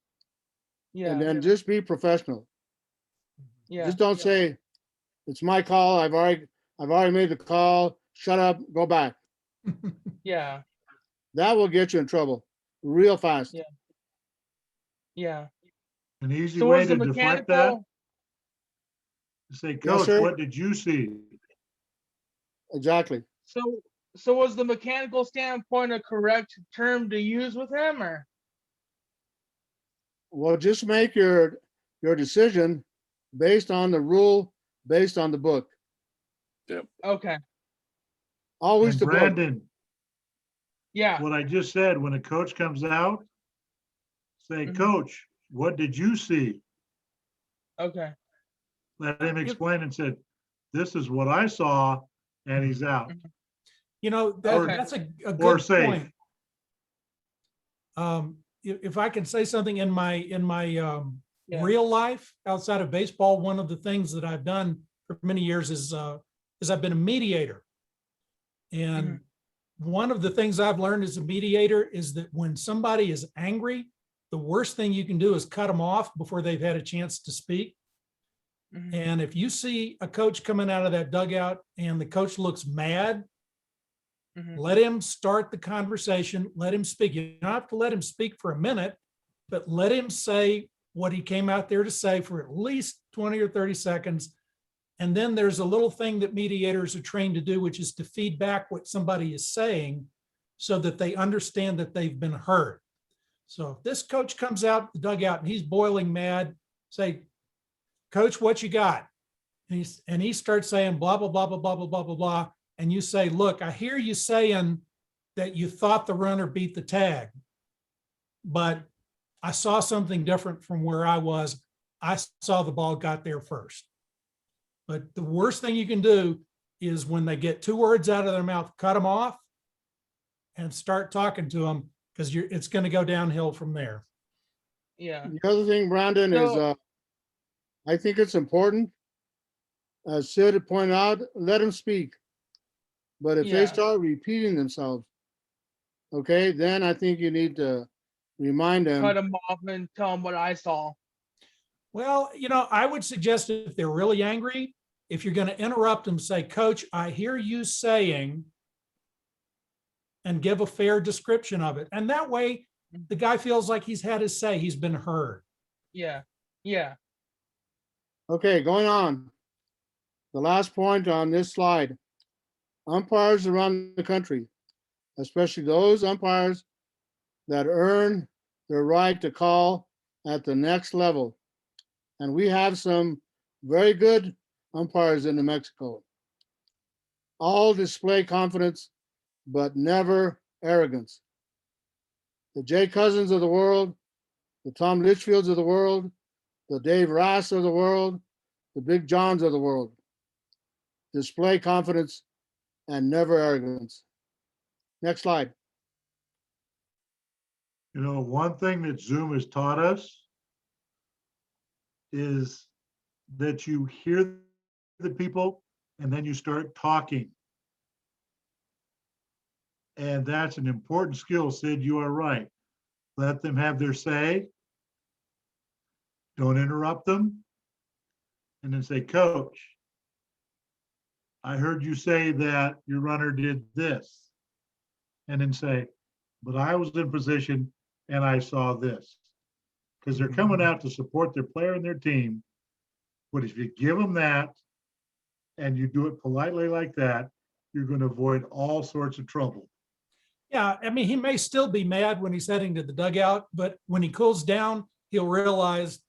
Yeah. And then just be professional. Yeah. Just don't say, "It's my call. I've already made the call. Shut up. Go back." Yeah. That will get you in trouble real fast. Yeah. Yeah. An easy So way was to the deflect that, mechanical? say, Yes, "Coach, sir. what did you see?" Exactly. So was the mechanical standpoint a correct term to use with him, or? Well, just make your decision based on the rule, based on the book. Okay. Always And the book. Brandon, Yeah. what I just said, when a coach comes out, say, Mhm. "Coach, what did you see?" Okay. Let him explain and said, "This is what I saw," and he's out. You know, Okay. that's a Or good safe. point. If I can say something in my Yeah. real life outside of baseball, one of the things that I've done for many years is I've been a mediator. And one of the things I've learned as a mediator is that when somebody is angry, the worst thing you can do is cut them off before they've had a chance to speak. And if you see a coach coming out of that dugout and the coach looks mad, let him start the conversation, let him speak. You don't have to let him speak for a minute, but let him say what he came out there to say for at least 20 or 30 seconds. And then there's a little thing that mediators are trained to do, which is to feed back what somebody is saying so that they understand that they've been heard. So if this coach comes out the dugout and he's boiling mad, say, Coach, what you got? And he starts saying blah, blah, blah, blah, blah, blah, blah, blah, blah. And you say, look, I hear you saying that you thought the runner beat the tag, but I saw something different from where I was. I saw the ball got there first. But the worst thing you can do is when they get two words out of their mouth, cut them off and start talking to them, because it's going to go downhill from there. Yeah. The other thing, Brandon, is I think it's important, as Sid pointed out, let them speak. But if they start repeating themselves, okay, then I think you need to remind them. Cut them off and tell them what I saw. Well, I would suggest if they're really angry, if you're going to interrupt them, say, Coach, I hear you saying, and give a fair description of it. And that way the guy feels like he's had his say, he's been heard. Yeah. Yeah. Okay, going on. The last point on this slide, umpires around the country, especially those umpires that earn their right to call at the next level. And we have some very good umpires in New Mexico. All display confidence, but never arrogance. The Jay Cousins of the world, the Tom Litchfields of the world, the Dave Rass of the world, the Big Johns of the world. Display confidence and never arrogance. Next slide. One thing that Zoom has taught us is that you hear the people and then you start talking. And that's an important skill, Sid. You are right. Let them have their say. Don't interrupt them. And then say, Coach, I heard you say that your runner did this. And then say, but I was in position and I saw this. Because they're coming out to support their player and their team. But if you give them that and you do it politely like that, you're going to avoid all sorts of trouble. Yeah, I mean, he may still be mad when he's heading to the dugout, but when he cools down, he'll realize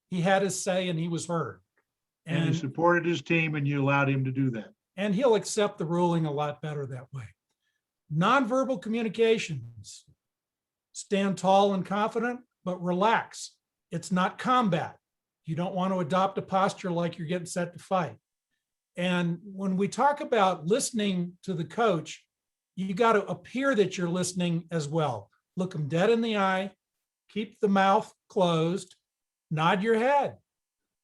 he had his say and he was heard. And he supported his team and you allowed him to do that. And he'll accept the ruling a lot better that way. Nonverbal communications. Stand tall and confident, but relax. It's not combat. You don't want to adopt a posture like you're getting set to fight. And when we talk about listening to the coach, you got to appear that you're listening as well. Look them dead in the eye, keep the mouth closed, nod your head.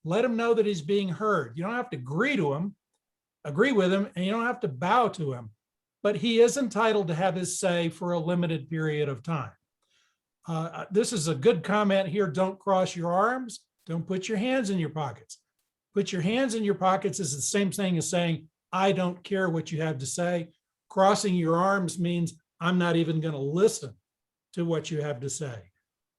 Let him know that he's being heard. You don't have to agree with him, and you don't have to bow to him, but he is entitled to have his say for a limited period of time. This is a good comment here. Don't cross your arms. Don't put your hands in your pockets. Put your hands in your pockets is the same thing as saying, I don't care what you have to say. Crossing your arms means I'm not even going to listen to what you have to say.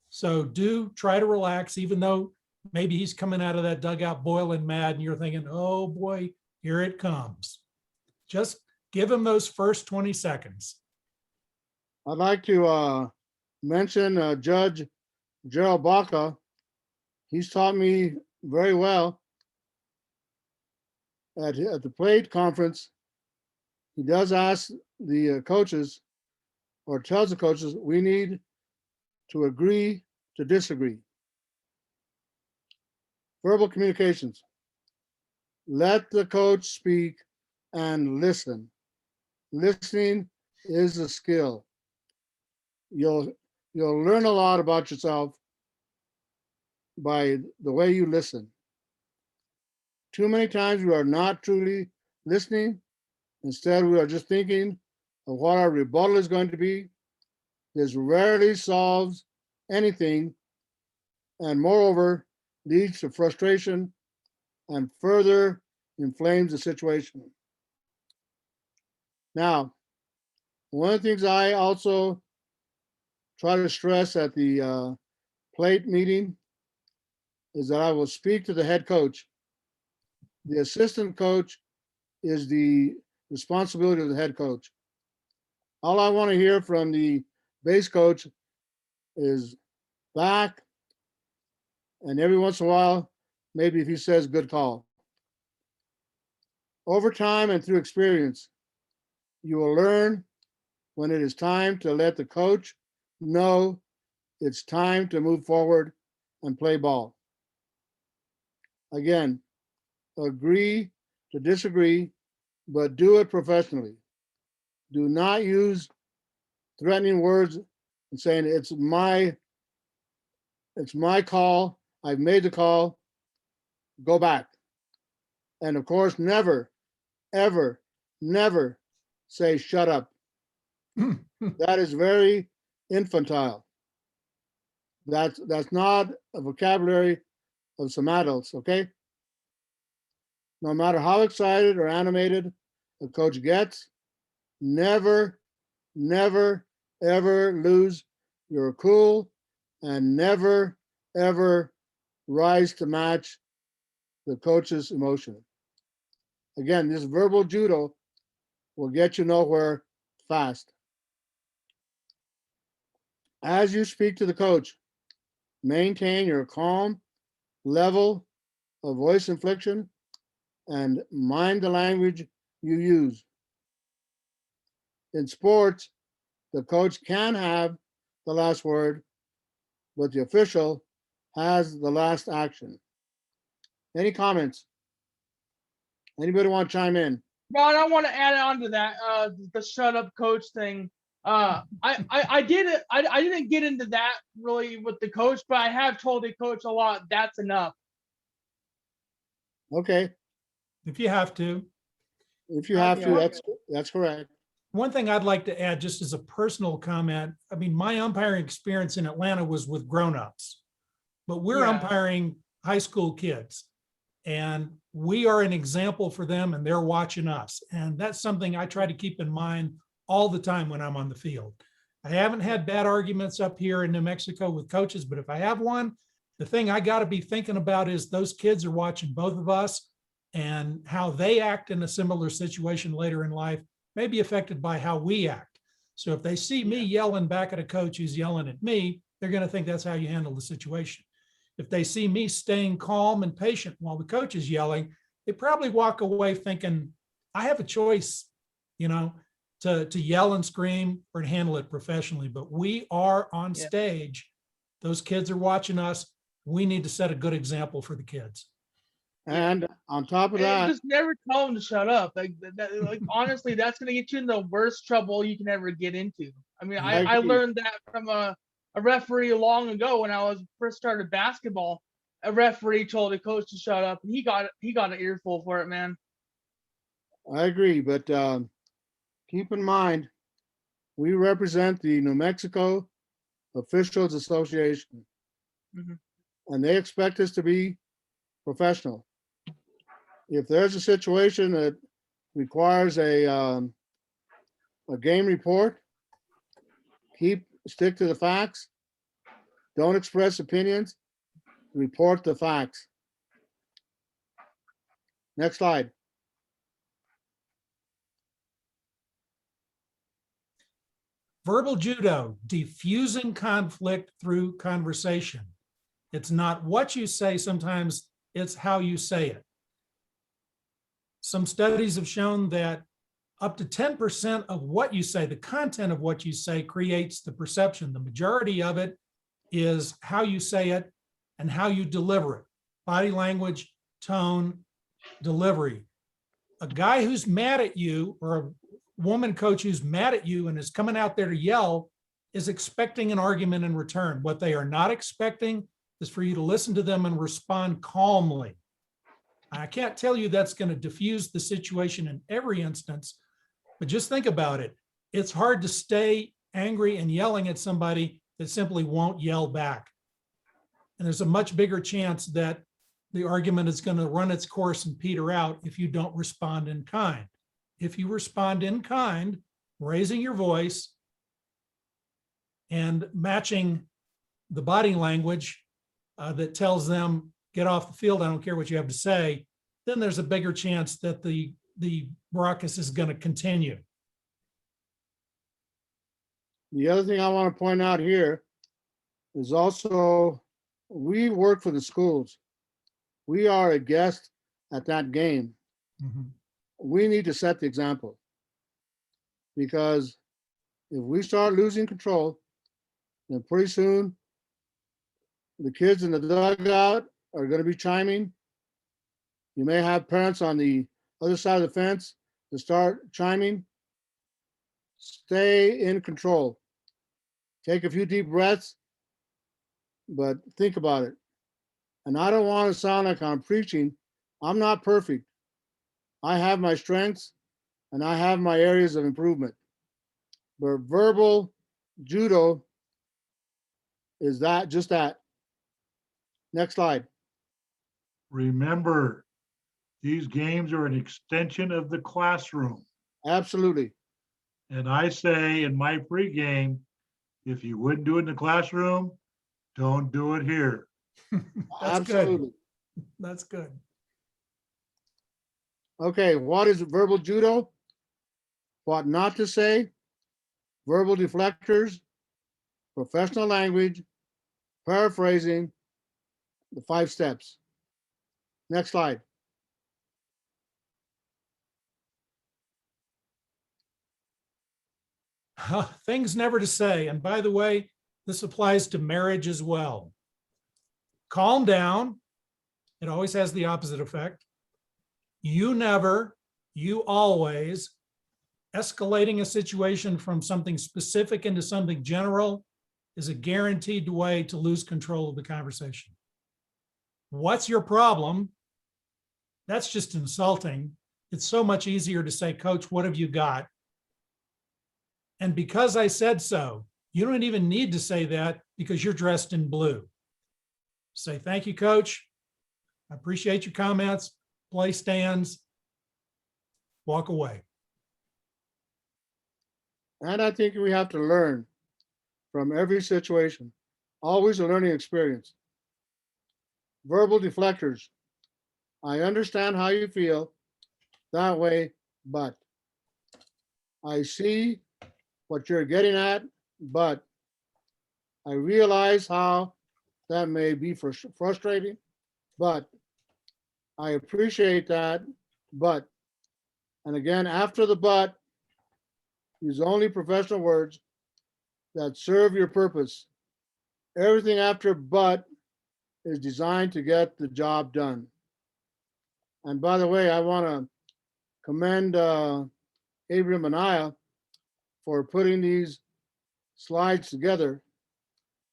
So do try to relax, even though maybe he's coming out of that dugout boiling mad and you're thinking, oh boy, here it comes. Just give him those first 20 seconds. I'd like to mention Judge Gerald Baca. He's taught me very well at the plate conference. He does ask the coaches, or tells the coaches, we need to agree to disagree. Verbal communications. Let the coach speak and listen. Listening is a skill. You'll learn a lot about yourself by the way you listen. Too many times we are not truly listening. Instead, we are just thinking of what our rebuttal is going to be. This rarely solves anything, and moreover, leads to frustration and further inflames the situation. Now, one of the things I also try to stress at the plate meeting is that I will speak to the head coach. The assistant coach is the responsibility of the head coach. All I want to hear from the base coach is back, and every once in a while, maybe if he says good call. Over time and through experience, you will learn when it is time to let the coach know it's time to move forward and play ball. Again, agree to disagree, but do it professionally. Do not use threatening words and saying it's my call, I've made the call, go back. And of course, never, ever, never say shut up. That is very infantile. That's not a vocabulary of some adults, okay? No matter how excited or animated a coach gets, never, never, ever lose your cool and never, ever rise to match the coach's emotion. Again, this verbal judo will get you nowhere fast. As you speak to the coach, maintain your calm level of voice inflection and mind the language you use. In sports, the coach can have the last word, but the official has the last action. Any comments? Anybody want to chime in? Ron, I want to add on to that, the shut up coach thing. I didn't get into that really with the coach, but I have told the coach a lot, that's enough. Okay, If you have to. if you have to, Yeah. that's correct. One thing I'd like to add, just as a personal comment, I mean, my umpiring experience in Atlanta was with grownups, but we're Yeah. umpiring high school kids, and we are an example for them, and they're watching us. And that's something I try to keep in mind all the time when I'm on the field. I haven't had bad arguments up here in New Mexico with coaches, but if I have one, the thing I got to be thinking about is those kids are watching both of us, and how they act in a similar situation later in life may be affected by how we act. So if they see me yelling back at a coach who's yelling at me, they're going to think that's how you handle the situation. If they see me staying calm and patient while the coach is yelling, they probably walk away thinking, I have a choice, to yell and scream or to handle it professionally. But we are on stage. Those kids are watching us. We need to set a good example for the kids. And on top of And that, just never tell them to shut up. Like honestly, that's gonna get you in the worst trouble you can ever get into. I mean, I agree. learned that from a referee long ago when I was first started basketball. A referee told a coach to shut up, and he got an earful for it, man. I agree, but keep in mind, we represent the New Mexico Officials Association, Mhm. and they expect us to be professional. If there's a situation that requires a game report, stick to the facts. Don't express opinions. Report the facts. Next slide. Verbal judo, diffusing conflict through conversation. It's not what you say sometimes, it's how you say it. Some studies have shown that up to 10% of what you say, the content of what you say, creates the perception. The majority of it is how you say it and how you deliver it. Body language, tone, delivery. A guy who's mad at you, or a woman coach who's mad at you and is coming out there to yell, is expecting an argument in return. What they are not expecting is for you to listen to them and respond calmly. I can't tell you that's going to diffuse the situation in every instance, but just think about it. It's hard to stay angry and yelling at somebody that simply won't yell back. And there's a much bigger chance that the argument is going to run its course and peter out if you don't respond in kind. If you respond in kind, raising your voice and matching the body language that tells them, get off the field, I don't care what you have to say, then there's a bigger chance that the ruckus is going to continue. The other thing I want to point out here is also, we work for the schools. We are a guest at that game. Mhm. We need to set the example. Because if we start losing control, then pretty soon the kids in the dugout are going to be chiming. You may have parents on the other side of the fence to start chiming. Stay in control. Take a few deep breaths, but think about it. And I don't want to sound like I'm preaching. I'm not perfect. I have my strengths and I have my areas of improvement. But verbal judo is that, just that. Next slide. Remember, these games are an extension of the classroom. Absolutely. And I say in my pregame, if you wouldn't do it in the classroom, don't do it here. That's Absolutely. good. That's good. Okay, what is verbal judo? What not to say, verbal deflectors, professional language, paraphrasing, the 5 steps. Next slide. Things never to say. And by the way, this applies to marriage as well. Calm down. It always has the opposite effect. You never, you always. Escalating a situation from something specific into something general is a guaranteed way to lose control of the conversation. What's your problem? That's just insulting. It's so much easier to say, Coach, what have you got? And because I said so, you don't even need to say that because you're dressed in blue. Say, thank you, Coach. I appreciate your comments. Play stands. Walk away. And I think we have to learn from every situation. Always a learning experience. Verbal deflectors. I understand how you feel that way, but I see what you're getting at, but I realize how that may be frustrating, but I appreciate that, but, and again, after the but, use only professional words that serve your purpose. Everything after but is designed to get the job done. And by the way, I want to commend Abraham and Aya for putting these slides together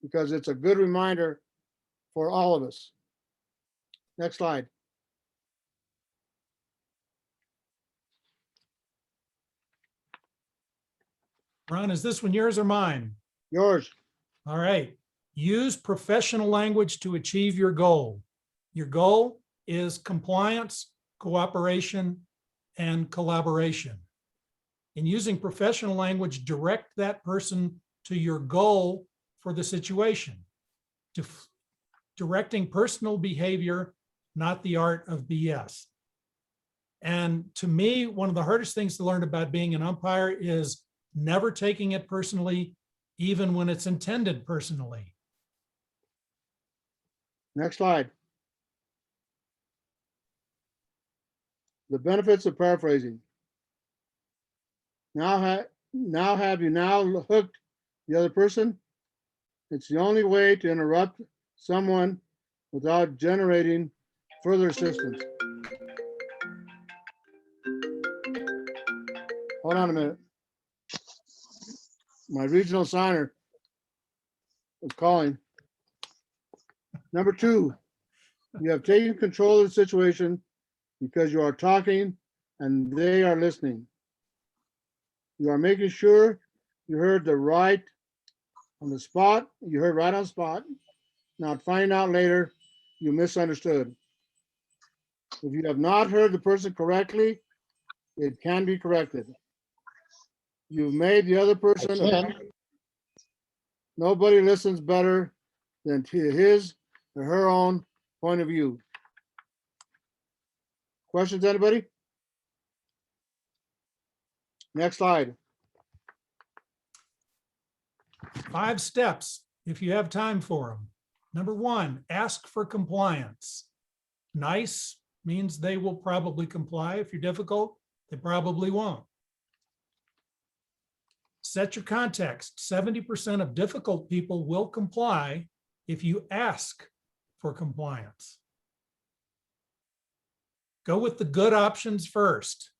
because it's a good reminder for all of us. Next slide. Ron, is this one yours or mine? Yours. All right. Use professional language to achieve your goal. Your goal is compliance, cooperation, and collaboration. In using professional language, direct that person to your goal for the situation. Directing personal behavior, not the art of BS. And to me, one of the hardest things to learn about being an umpire is never taking it personally, even when it's intended personally. Next slide. The benefits of paraphrasing. Now have you hooked the other person? It's the only way to interrupt someone without generating further assistance. Hold on a minute. My regional signer is calling. Number 2, you have taken control of the situation because you are talking and they are listening. You are making sure you heard the right on the spot. You heard right on the spot. Not finding out later you misunderstood. If you have not heard the person correctly, it can be corrected. You've made the other person. Nobody listens better than to his or her own point of view. Questions, anybody? Next slide. 5 steps, if you have time for them. Number 1, ask for compliance. Nice means they will probably comply. If you're difficult, they probably won't. Set your context. 70% of difficult people will comply if you ask for compliance. Go with the good options first.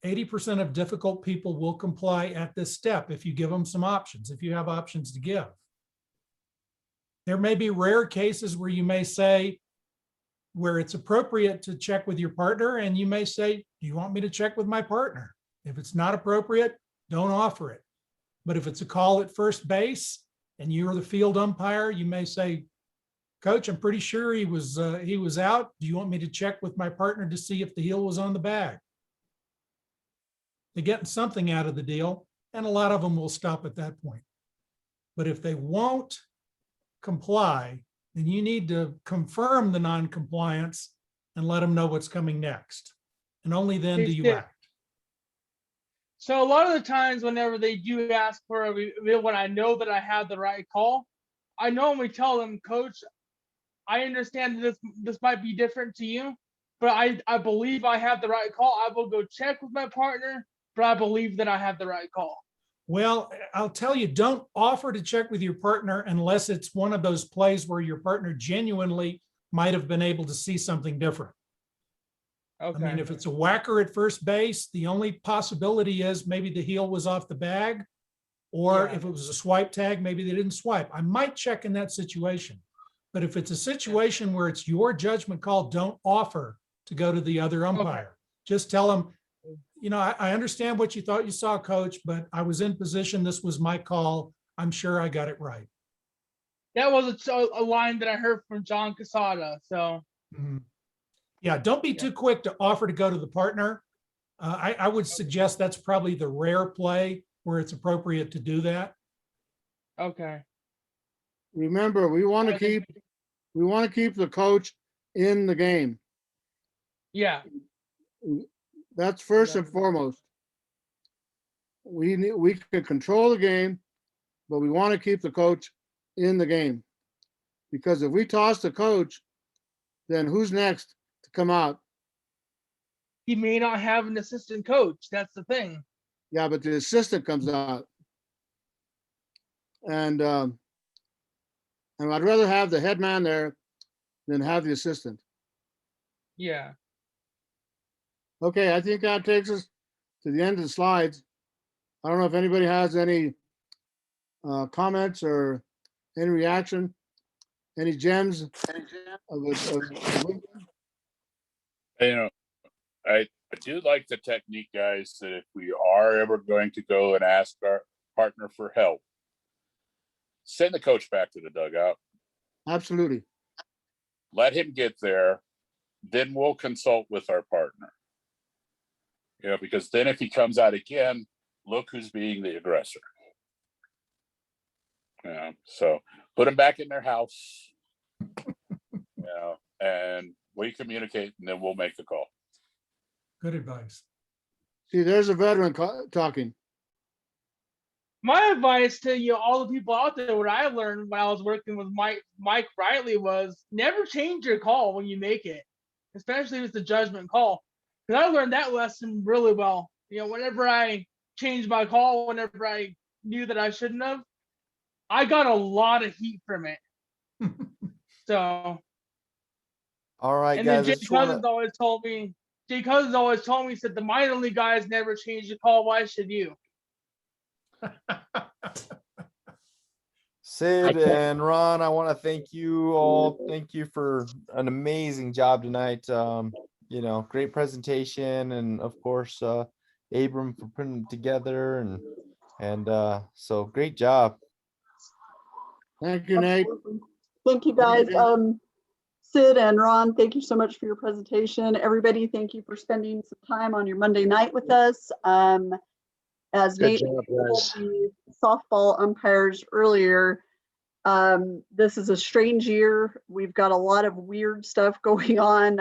80% of difficult people will comply at this step if you give them some options, if you have options to give. There may be rare cases where you may say, where it's appropriate to check with your partner, and you may say, do you want me to check with my partner? If it's not appropriate, don't offer it. But if it's a call at first base and you're the field umpire, you may say, Coach, I'm pretty sure he was out. Do you want me to check with my partner to see if the heel was on the bag? They're getting something out of the deal, and a lot of them will stop at that point. But if they won't comply, then you need to confirm the non-compliance and let them know what's coming next. And only then do you act. So a lot of the times whenever they do ask for a review, when I know that I have the right call, I normally tell them, Coach, I understand that this might be different to you, but I believe I have the right call. I will go check with my partner, but I believe that I have the right call. Well, I'll tell you, don't offer to check with your partner unless it's one of those plays where your partner genuinely might have been able to see something different. Okay. I mean, if it's a whacker at first base, the only possibility is maybe the heel was off the bag, or if it was a swipe tag, maybe they didn't swipe. I might check in that situation. But if it's a situation where it's your judgment call, don't offer to go to the other umpire. Just tell them, you know, I understand what you thought you saw, Coach, but I was in position. This was my call. I'm sure I got it right. That was a line that I heard from John Casada. So, yeah, don't be too quick to offer to go to the partner. I would suggest that's probably the rare play where it's appropriate to do that. Okay. Remember, we want to keep the coach in the game. Yeah. That's first and foremost. We can control the game, but we want to keep the coach in the game. Because if we toss the coach, then who's next to come out? He may not have an assistant coach. That's the thing. Yeah, but the assistant comes out. And I'd rather have the head man there than have the assistant. Yeah. Okay, I think that takes us to the end of the slides. I don't know if anybody has any comments or any reaction, any gems of You know, I do like the technique, guys, that if we are ever going to go and ask our partner for help, send the coach back to the dugout. Absolutely. Let him get there. Then we'll consult with our partner. You know, because then if he comes out again, look who's being the aggressor. Yeah, so put them back in their house, you know, and we communicate, and then we'll make the call. Good advice. See, there's a veteran talking. My advice to all the people out there, what I learned when I was working with Mike Riley was never change your call when you make it, especially if it's a judgment call. Because I learned that lesson really well. Whenever I changed my call, whenever I knew that I shouldn't have, I got a lot of heat from it. So. All right, and guys. then Jay Cousins always told me, he said, the minor league guys never change the call. Why should you? Sid and Ron, I want to thank you all. Thank you for an amazing job tonight. Great presentation, and of course, Abram for putting it together, and so great job. Thank you, Nate. Absolutely. Thank you, guys. Sid and Ron, thank you so much for your presentation. Everybody, thank you for spending some time on your Monday night with us. As Good Nate job, told guys. the softball umpires earlier, this is a strange year. We've got a lot of weird stuff going on.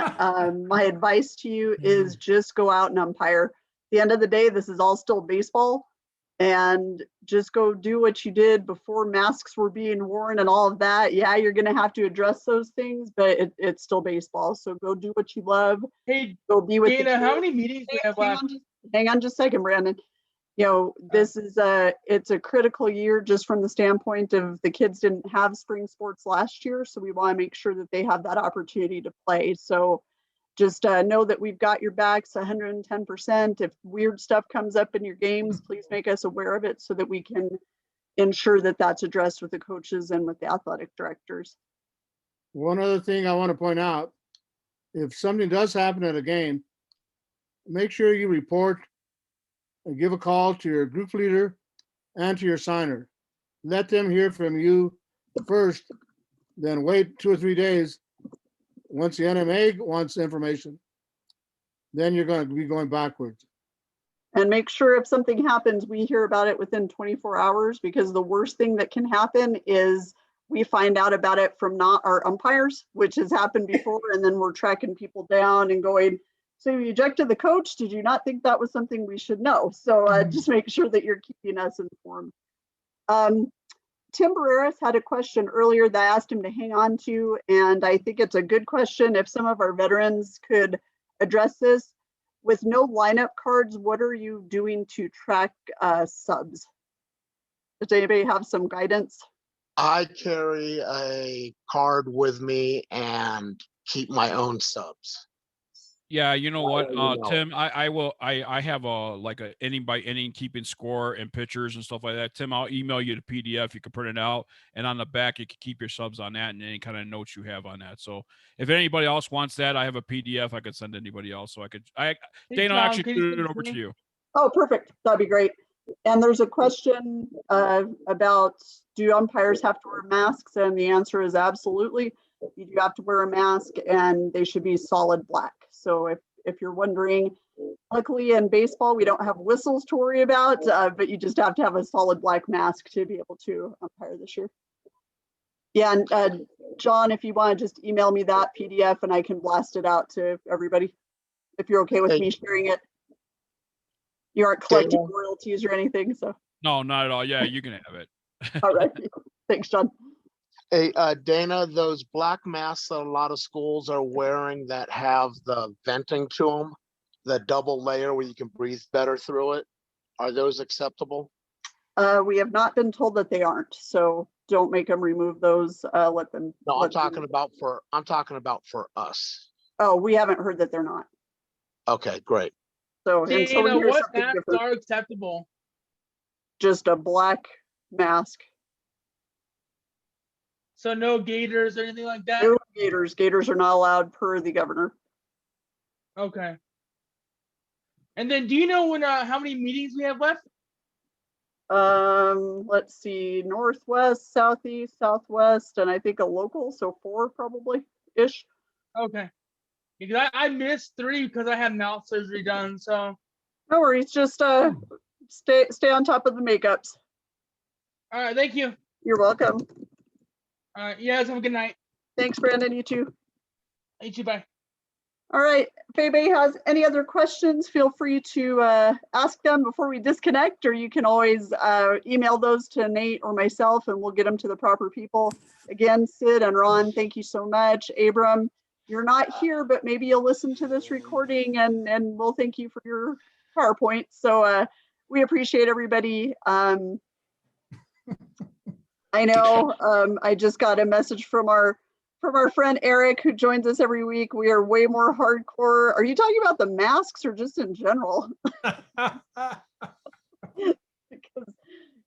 My advice to you is just go out and umpire. At the end of the day, this is all still baseball, and just go do what you did before masks were being worn and all of that. Yeah, you're going to have to address those things, but it's still baseball. So go do what you love. Hey, Go be with the Dana, how kids. many meetings do we have left? Hang on just a second, Brandon. This is it's a critical year just from the standpoint of the kids didn't have spring sports last year. So we want to make sure that they have that opportunity to play. So just know that we've got your backs 110%. If weird stuff comes up in your games, please make us aware of it so that we can ensure that that's addressed with the coaches and with the athletic directors. One other thing I want to point out, if something does happen at a game, make sure you report and give a call to your group leader and to your signer. Let them hear from you first, then wait 2 or 3 days. Once the NMA wants information, then you're going to be going backwards. And make sure if something happens, we hear about it within 24 hours, because the worst thing that can happen is we find out about it from not our umpires, which has happened before. And then we're tracking people down and going, so you ejected the coach. Did you not think that was something we should know? So just make sure that you're keeping us informed. Tim Barreras had a question earlier that I asked him to hang on to, and I think it's a good question. If some of our veterans could address this. With no lineup cards, what are you doing to track subs? Does anybody have some guidance? I carry a card with me and keep my own subs. Yeah, you know what, know. Tim, I have a inning by inning keeping score and pictures and stuff like that. Tim, I'll email you the PDF. You can print it out, and on the back you can keep your subs on that and any kind of notes you have on that. So if anybody else wants that, I have a PDF I could send anybody else. So Dana, I'll actually turn it over to you. Oh, perfect. That'd be great. And there's a question about, do umpires have to wear masks? And the answer is absolutely. You do have to wear a mask, and they should be solid black. So if you're wondering, luckily in baseball, we don't have whistles to worry about, but you just have to have a solid black mask to be able to umpire this year. Yeah, and John, if you want to just email me that PDF and I can blast it out to everybody, if you're okay with me sharing it. You aren't collecting royalties or anything, so. No, not at all. Yeah, you can have it. All right. Thanks, John. Hey, Dana, those black masks that a lot of schools are wearing that have the venting to them, the double layer where you can breathe better through it, are those acceptable? We have not been told that they aren't, so don't make them remove those. Let them. No, I'm talking about for us. Oh, we haven't heard that they're not. Okay, great. So Dana, what masks are acceptable? Just a black mask. So no gaiters or anything like that? No gaiters. Gaiters are not allowed per the governor. Okay. And then do you know when how many meetings we have left? Let's see, northwest, southeast, southwest, and I think a local, so 4 probably ish. Okay. Because I missed 3 because I had mouth surgery done. So no worries, just stay on top of the makeups. All right, thank you. You're welcome. All right, you guys have a good night. Thanks, Brandon. You too. You too, bye. All right, if anybody has any other questions, feel free to ask them before we disconnect, or you can always email those to Nate or myself and we'll get them to the proper people. Again, Sid and Ron, thank you so much. Abram, you're not here, but maybe you'll listen to this recording and we'll thank you for your PowerPoint. So we appreciate everybody. I know I just got a message from our friend Eric, who joins us every week. We are way more hardcore. Are you talking about the masks or just in general?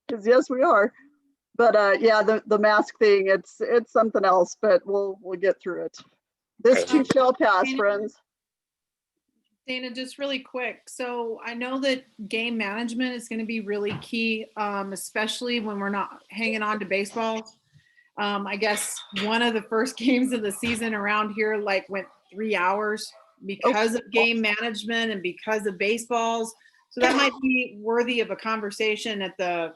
Because yes, we are. But yeah, the mask thing, it's something else, but we'll get through it. This too shall pass, friends. Dana, just really quick. So I know that game management is going to be really key, especially when we're not hanging on to baseball. I guess one of the first games of the season around here like went 3 hours because of game management and because of baseballs. So that might be worthy of a conversation at the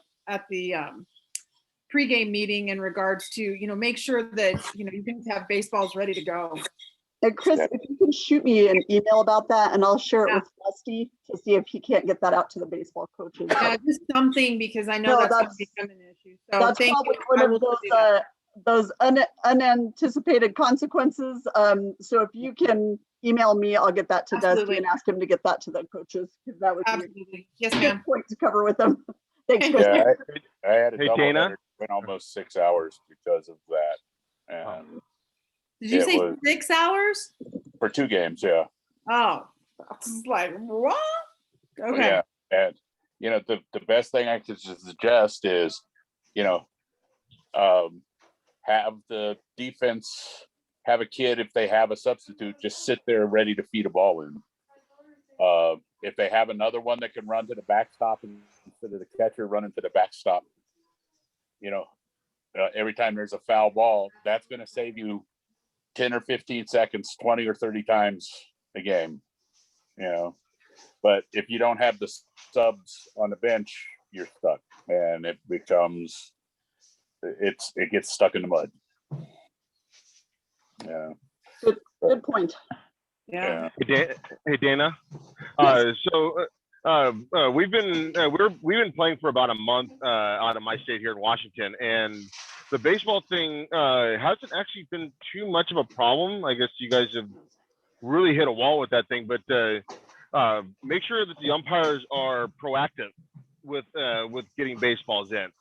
pregame meeting in regards to, make sure that, you can have baseballs ready to go. And Chris, if you can shoot me an email about that, and I'll share it with Dusty to see if he can't get that out to the baseball coaches. Yeah, just something, because I know that's going to become an issue. So that's thank probably you. one of those unanticipated consequences. So if you can email me, I'll get that to Dusty and ask him to get that to the coaches, because that would be yes, a ma'am. good point to cover with them. Thanks, Chris. Yeah, I had a Hey, double Dana? header, went almost 6 hours because of that. And Did you it say was 6 hours? for 2 games, yeah. Oh, that's like, what? Okay. Yeah, and the best thing I could suggest is, have the defense have a kid, if they have a substitute, just sit there ready to feed a ball in. If they have another one that can run to the backstop instead of the catcher running to the backstop, every time there's a foul ball, that's going to save you 10 or 15 seconds, 20 or 30 times a game. But if you don't have the subs on the bench, you're stuck, and it gets stuck in the mud. Yeah. Good point. Yeah. Hey, Dana. We've been playing for about a month out of my state here in Washington, and the baseball thing hasn't actually been too much of a problem. I guess you guys have really hit a wall with that thing, but make sure that the umpires are proactive with getting baseballs in.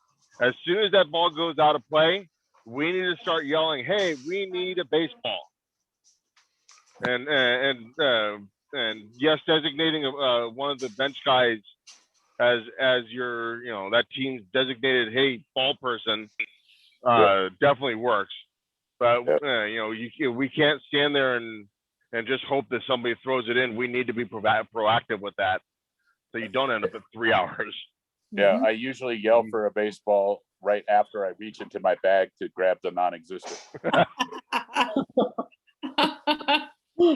As soon as that ball goes out of play, we need to start yelling, "Hey, we need a baseball!" And yes, designating one of the bench guys as your that team's designated ball person definitely works. But we can't stand there and just hope that somebody throws it in. We need to be proactive with that, so you don't end up at 3 hours. Yeah, I usually yell for a baseball right after I reach into my bag to grab the non-existent.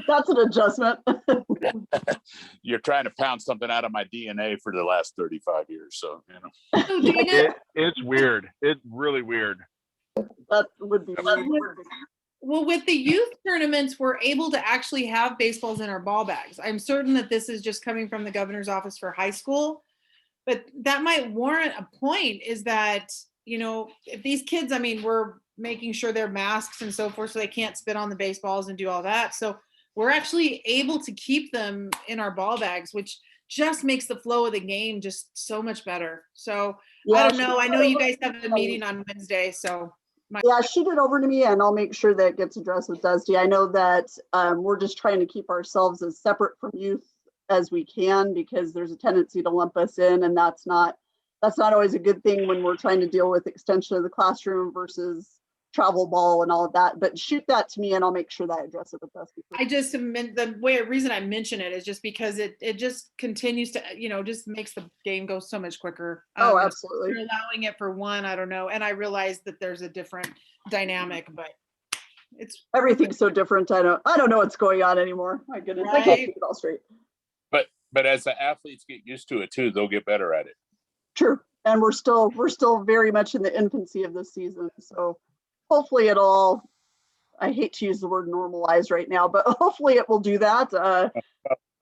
That's an adjustment. You're trying to pound something out of my DNA for the last 35 years. So, It's weird. It's really weird. That would be weird. Well, with the youth tournaments, we're able to actually have baseballs in our ball bags. I'm certain that this is just coming from the governor's office for high school, but that might warrant a point, is that, if these kids, we're making sure they're masks and so forth, so they can't spit on the baseballs and do all that. So we're actually able to keep them in our ball bags, which just makes the flow of the game just so much better. So I don't know. I know you guys have a meeting on Wednesday, so. Shoot it over to me and I'll make sure that it gets addressed with Dusty. I know that we're just trying to keep ourselves as separate from youth as we can, because there's a tendency to lump us in, and that's not always a good thing when we're trying to deal with extension of the classroom versus travel ball and all of that. But shoot that to me and I'll make sure that I address it with Dusty. I just meant the reason I mention it is just because it just continues to, just makes the game go so much quicker. Oh, absolutely. You're allowing it for one, I don't know. And I realize that there's a different dynamic, but everything's so different. I don't know what's going on anymore. My goodness, I can't keep it all straight. But as the athletes get used to it too, they'll get better at it. True. And we're still very much in the infancy of this season. So hopefully I hate to use the word normalize right now, but hopefully it will do that.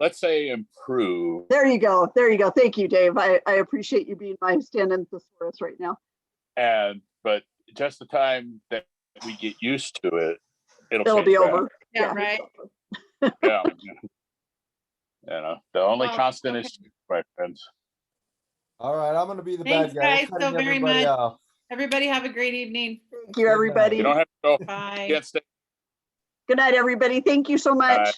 Let's say improve. There you go. Thank you, Dave. I appreciate you being my stand-in thesaurus right now. But just the time that we get used to it, it'll be over. Yeah, right. Yeah. The only constant is, my friends. All right, I'm going to be the Thanks, bad guy. guys, so very much. Everybody have a great evening. Thank you, everybody. You don't have to go. Bye. Can't stay. Good night, everybody. Thank you so much. Bye.